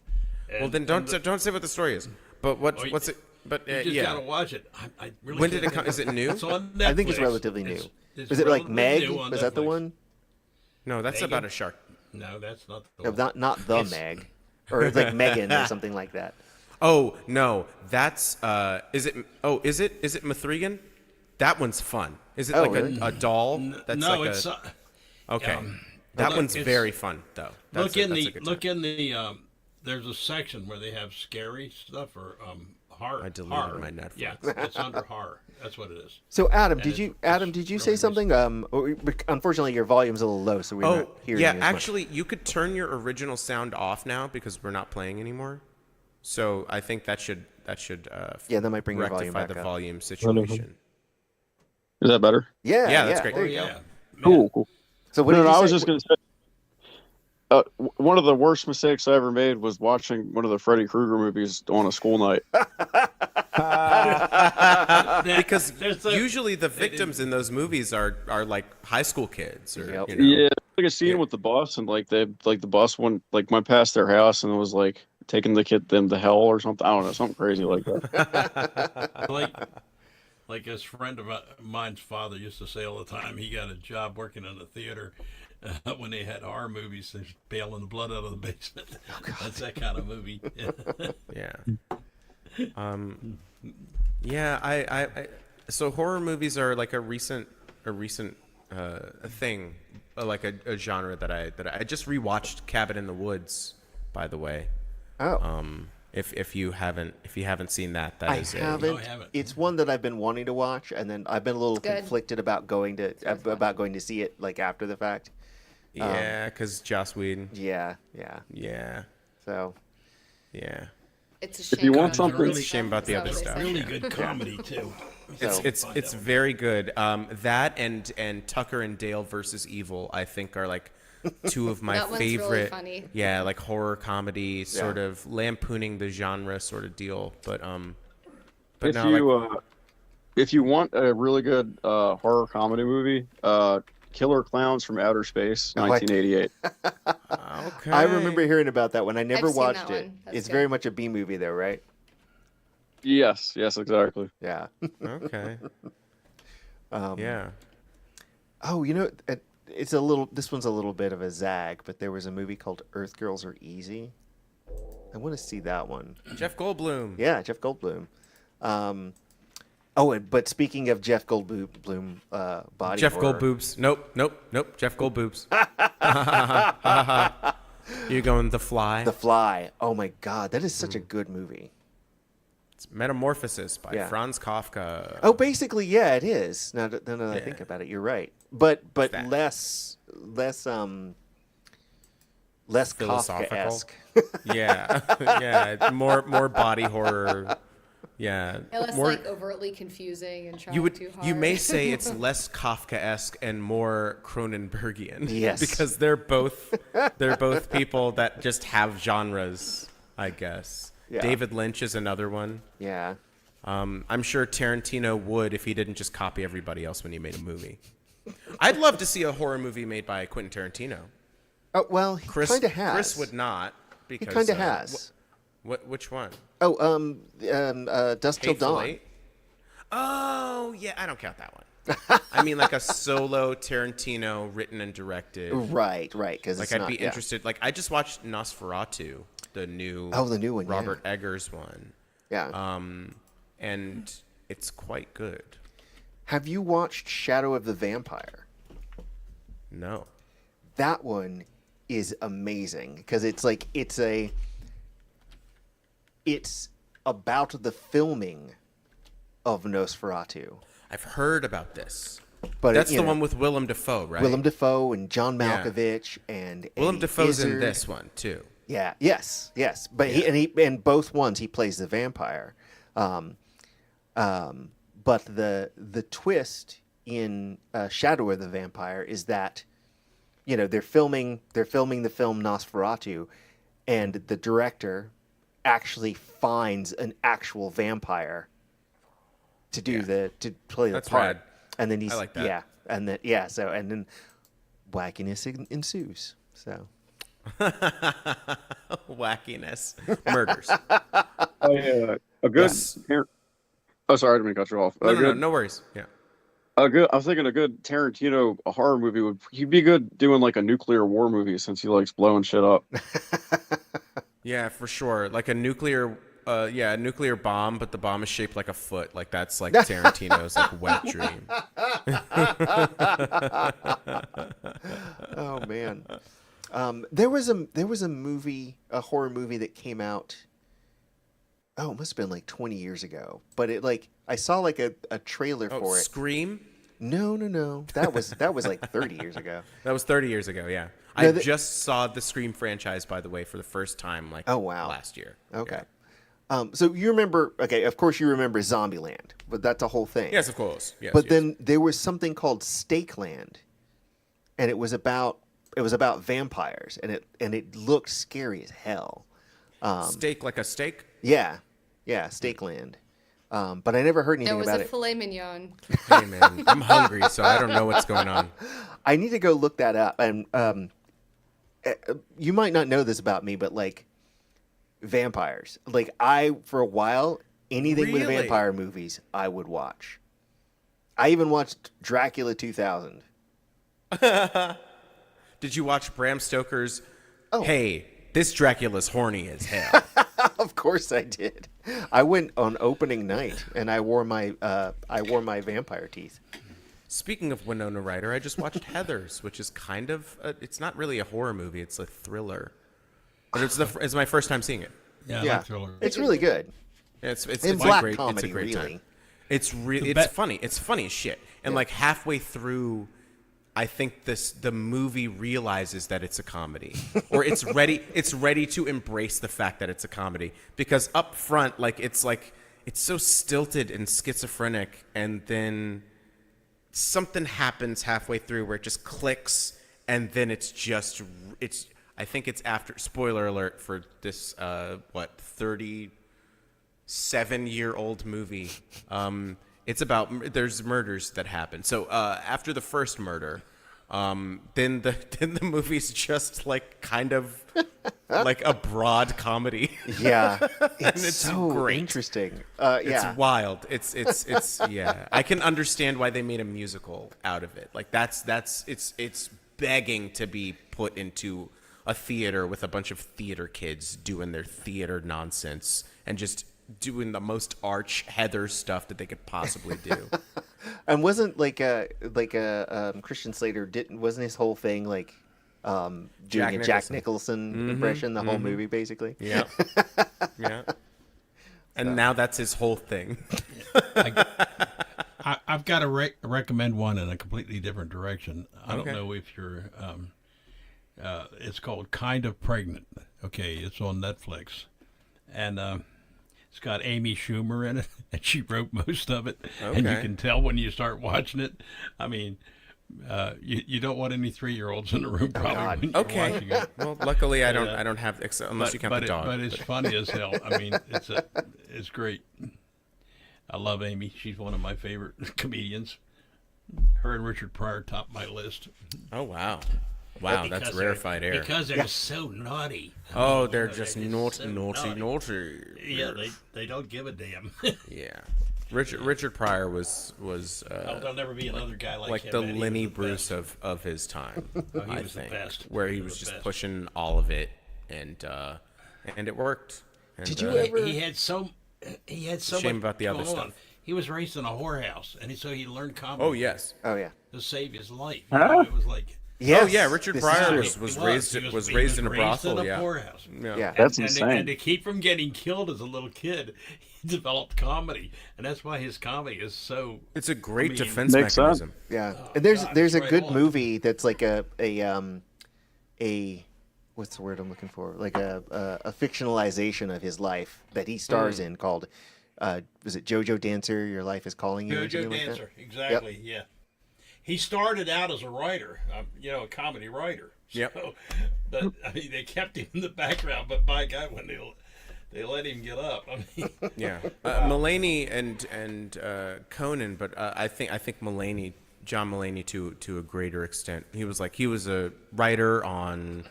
Well, then don't say what the story is. But what's it? But You just yeah. gotta watch it. I really. When did it come? Is it new? It's on Netflix. I think it's relatively new. It's Is it like relatively Meg? new on Was that the Netflix. one? No, that's Megan? about a shark. No, that's not the No, one. not the It's- Meg, or it's like Megan or something like that. Oh no, that's is it? Oh, is it Mithrigan? That one's fun. Is it Oh, like really? a doll? That's no, like it's. okay. That look, one's it's- very fun though. That's Look in that's the a good look time. in the there's a section where they have scary stuff or horror. I deleted horror. my Netflix. Yeah, it's under horror. That's what it is. So Adam, And did you really say something? Unfortunately, your volume's a little low, so we're not hearing yeah. you as much. Actually, you could turn your original sound off now because we're not playing anymore. So I think that should Yeah, that might bring your volume rectify back the up. volume situation. Is that better? Yeah, that's great. There Oh you go. yeah. Cool. So what No, did no, you I was say? just going to say, one of the worst mistakes I ever made was watching one of the Freddy Krueger movies on a school night. Because There's a- usually the victims in those movies are like high school kids, or Yep. you know. Yeah, like a scene with the bus, and like the bus went past their house and it was like taking them to hell or something. I don't know, something crazy like that. Like his friend of mine's father used to say all the time, he got a job working in a theater when they had horror movies, they're bailing the blood out of the basement. That's that kind of movie. Yeah. Yeah, so horror movies are like a recent thing, like a genre that I just rewatched Cabin in the Woods, by the way. Oh. If you haven't seen that, I is haven't. No, I haven't. It's one that I've been wanting to watch, and then I've been a little Good. conflicted about going to see it like after the fact. yeah, because Joss Whedon. Yeah. Yeah, So yeah. It's a shame. If you want about something- the It's a shame about the so other they stuff. say. Really good comedy too. It's very good. That and Tucker and Dale versus Evil, I think, are like two of my That one's really favorite. funny. Yeah, like horror comedy, sort of lampooning the genre, sort of deal. But If no, you like, if you want a really good horror comedy movie, Killer Clowns from Outer Space, Oh, I- 1988. okay. I remember hearing about that one. I never I've seen watched that it. one. That's It's good. very much a B movie, though, right? Yes, exactly. Yeah. Okay. Um, Yeah. Oh, you know, it's a little. This one's a little bit of a zag, but there was a movie called Earth Girls Are Easy. I want to see that one. Jeff Goldblum. Yeah, Jeff Goldblum. But speaking of Jeff Goldblum, body Jeff horror. Goldboobs. Nope. Jeff Goldboobs. You going The Fly? The Fly. Oh my God, that is such a good movie. It's Metamorphosis by Yeah. Franz Kafka. Oh, basically, yeah, it is. Now that I think about it, you're right. But that. less Philosophical. Kafka-esque. Yeah. Yeah. More body horror. Yeah. Yeah, less More, like overtly confusing and trying you too hard. you may say it's less Kafkaesque and more Cronenbergian. Yes. Because they're both people that just have genres, I guess. Yeah. David Lynch is another one. Yeah. I'm sure Tarantino would if he didn't just copy everybody else when he made a movie. I'd love to see a horror movie made by Quentin Tarantino. Oh well, he kind of has. Chris would not He because kind of has. Which one? Oh, Dusk Till Hateful Dawn. Eight? Oh yeah, I don't count that one. I mean like a solo Tarantino written and directed. Right, because Like it's I'd not, be yeah. interested. Like I just watched Nosferatu, the new the new one, yeah. Robert Eggers one. Yeah. And it's quite good. Have you watched Shadow of the Vampire? No. That one is amazing because it's about the filming of Nosferatu. I've heard about this. But That's you the know, one with Willem Dafoe, right? Willem Dafoe and John Yeah. Malkovich and Willem Eddie Dafoe's in Izzard. this one too. Yeah. Yes. But he in both ones he plays the vampire. But the twist in Shadow of the Vampire is that they're filming the film Nosferatu, and the director actually finds an actual vampire to to play the That's part. rad. And then he's I like that. yeah, and then and then wackiness ensues. So Wackiness. Murders. A good. Yes. Oh, sorry, I didn't mean to cut you off. No worries. Yeah. A good. I was thinking a good Tarantino horror movie he'd be good doing like a nuclear war movie since he likes blowing shit up. Yeah, for sure. Like a nuclear bomb, but the bomb is shaped like a foot. Like that's like Tarantino's like wet dream. Oh man. There was a movie, a horror movie that came out. Oh, it must have been like 20 years ago. But I saw like a trailer for it. Scream? No. That was like 30 years ago. That was 30 years ago, yeah. No, I just saw the Scream franchise, by the way, for the first time last year. Okay. Yeah. So you remember, okay, of course you remember Zombieland, but that's a whole thing. Yes, of course. Yes, But yes. then there was something called Stakeland, and it was about vampires, and it looked scary as hell. Steak like a steak? Yeah, Stakeland. But I never heard anything It was about a it. filet mignon. Hey, man, I'm hungry, so I don't know what's going on. I need to go look that up. And you might not know this about me, but like vampires, like for a while, anything with Really? vampire movies, I would watch. I even watched Dracula 2000. Did you watch Bram Stoker's? Oh. Hey, this Dracula's horny as hell. Of course I did. I went on opening night and I wore my vampire teeth. Speaking of Winona Ryder, I just watched Heathers, which is kind of it's not really a horror movie; it's a thriller. But it's my first time seeing it. Yeah, I Yeah, like thriller. it's really good. It's In black great. comedy, it's a great really. time. It's really The it's be- funny. It's funny as shit. And like halfway through, I think the movie realizes that it's a comedy, or it's ready to embrace the fact that it's a comedy, because up front, it's so stilted and schizophrenic, and then something happens halfway through where it just clicks, and then it's I think it's after, spoiler alert for this 37-year-old movie. It's about, there's murders that happen. So after the first murder, then the movie's just like kind of like a broad comedy. Yeah, And it's it's so great. interesting. It's Yeah, wild. It's yeah. I can understand why they made a musical out of it. Like it's begging to be put into a theater with a bunch of theater kids doing their theater nonsense and just doing the most arch Heather stuff that they could possibly do. and wasn't Christian Slater wasn't his whole thing like doing Jack a Jack Nicholson. Nicholson impression the whole movie basically? Yeah. Yeah. And now that's his whole thing. I've got to recommend one in a completely different direction. I don't Okay. know if you're. It's called Kind of Pregnant. Okay, it's on Netflix, and it's got Amy Schumer in it, and she wrote most of it. And you Okay. can tell when you start watching it. I mean, you don't want any 3-year-olds in the room probably when you're Okay. watching it. Well, luckily I don't have unless you count the dog. But it's funny as hell. I mean, it's great. I love Amy. She's one of my favorite comedians. Her and Richard Pryor top my list. Oh wow. Wow, that's rarefied air. Because they're so naughty. Oh, they're They're just so naughty. Yeah, they don't give a damn. Yeah. Richard Pryor was There'll never be another guy like him. the man. He Lenny was the Bruce best. of his time. Oh, he I was the think, best. where he He was was the just best. pushing all of it, and it worked. And, Did you ever? He had so Shame much about the other going stuff. on. He was raised in a whorehouse, and so he learned comedy. Oh yes. Oh yeah. To save his life. Huh? It was like Yes, Oh yeah, Richard this is Pryor true. was he raised He was raised in a brothel. in a Yeah. poorhouse. Yeah. That's and insane. to keep from getting killed as a little kid, he developed comedy, and that's why his comedy is so. It's a great I mean, defense Makes sense. mechanism. Yeah, and there's God, there's a it's right good on. movie that's like a what's the word I'm looking for? Like a fictionalization of his life that he stars in called was it JoJo Dancer? Your Life is Calling You. or JoJo something like that? Dancer, exactly. Yeah, he started out as a writer, a comedy writer. Yep. So, but I mean, they kept him in the background. But by God, when they let him get up, I mean, Yeah, Mulaney and Conan, but I think John Mulaney to a greater extent. He was a writer on,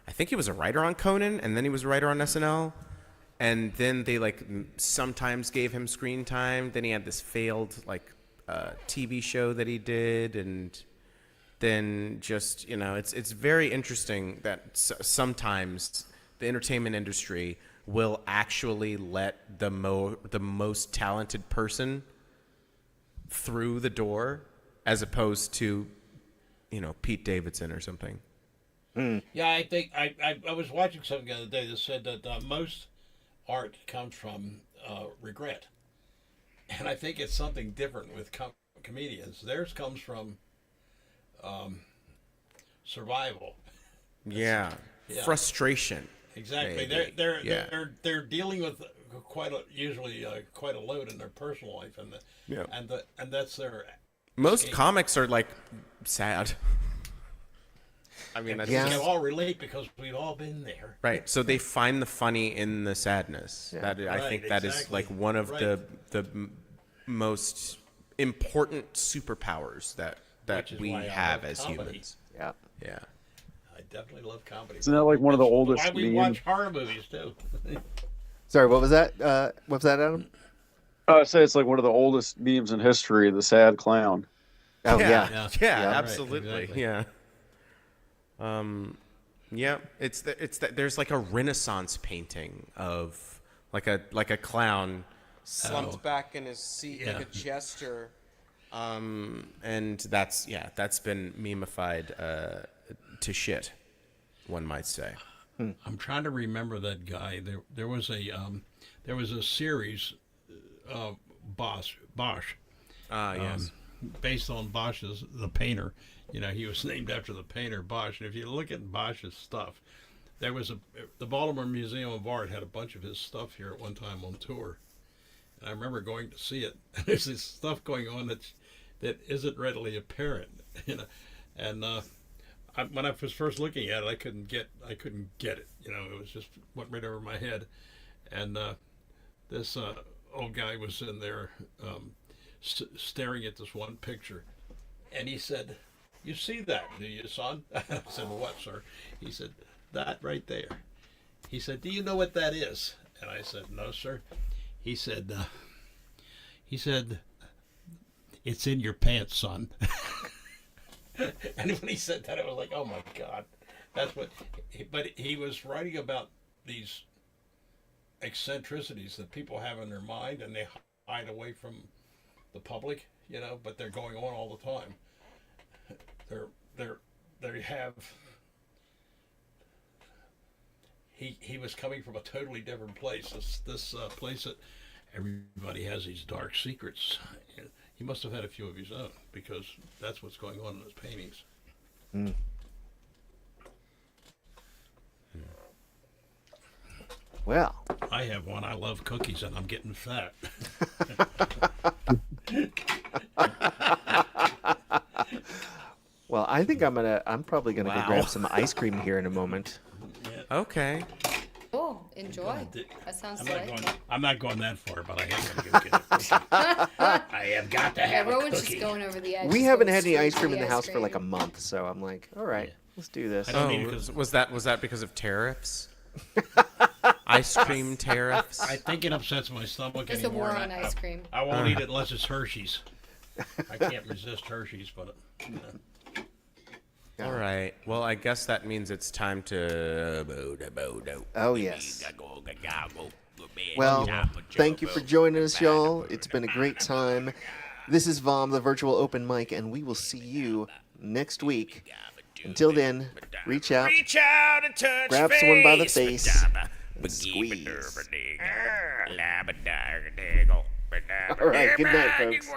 I think he was a writer on Conan, and then he was a writer on SNL, and then they sometimes gave him screen time. Then he had this failed TV show that he did, and then just it's very interesting that sometimes the entertainment industry will actually let the most talented person through the door, as opposed to Pete Davidson or something. Yeah, I think I was watching something the other day that said that most art comes from regret, and I think it's something different with comedians. Theirs comes from survival. Yeah. Yeah. Frustration. Exactly. Maybe. They're dealing with usually quite a load in their personal life, and that's their. Most escape. comics are like sad. I mean, that's Yeah. We just, all relate because we've all been there. right. So they find the funny in the sadness. Yeah. That I think Right, that is exactly. like one of Right. the most important superpowers that Which is we why I have love as comedy. humans. Yeah. Yeah. I definitely love comedy. Isn't that like one of the That's oldest why we memes? watch horror movies too. Sorry, what was that? What was that, Adam? I say it's like one of the oldest memes in history, the sad clown. Oh Yeah. yeah. Yeah, Right, absolutely. exactly. Yeah. Yeah, it's that there's like a Renaissance painting of like a clown slumped back in his seat like a jester. And that's been memeified to shit, one might say. I'm trying to remember that guy. There was a series, Bosch, Yes. based on Bosch's the painter. You know, he was named after the painter Bosch. And if you look at Bosch's stuff, the Baltimore Museum of Art had a bunch of his stuff here at one time on tour, and I remember going to see it. There's this stuff going on that isn't readily apparent, you know, and when I was first looking at it, I couldn't get it. You know, it was just went right over my head, and this old guy was in there staring at this one picture, and he said, "You see that, do you, son?" I said, "What, sir?" He said, "That right there." He said, "Do you know what that is?" And I said, "No, sir." He said, "It's in your pants, son." And when he said that, I was like, "Oh my God, that's what." But he was writing about these eccentricities that people have in their mind, and they hide away from the public, you know. But they're going on all the time. They have. He was coming from a totally different place. This place that everybody has these dark secrets. He must have had a few of his own, because that's what's going on in his paintings. Well, I have one. I love cookies, and I'm getting fat. well, I think I'm probably gonna go grab some ice cream here in a moment. Okay. Oh, enjoy. That sounds delightful. I'm not going that far, but I am going to go get it. I have got to Yeah, have a Rowan's cookie. just going over the edge. We Just haven't going had any straight ice to cream in the ice house for like a cream. month, so I'm like, all right, let's do this. I don't Oh, need it 'cause was that because of tariffs? Ice cream tariffs? I think it upsets my stomach There's a anymore. war and on ice cream. I won't eat it unless it's Hershey's. I can't resist Hershey's, but you know. All right. Well, I guess that means it's time to. Oh yes. Well, thank you for joining us, y'all. It's been a great time. This is VOM, the virtual open mic, and we will see you next week. Until then, reach out, and touch grab someone by the face, and squeeze. All right, good night, folks.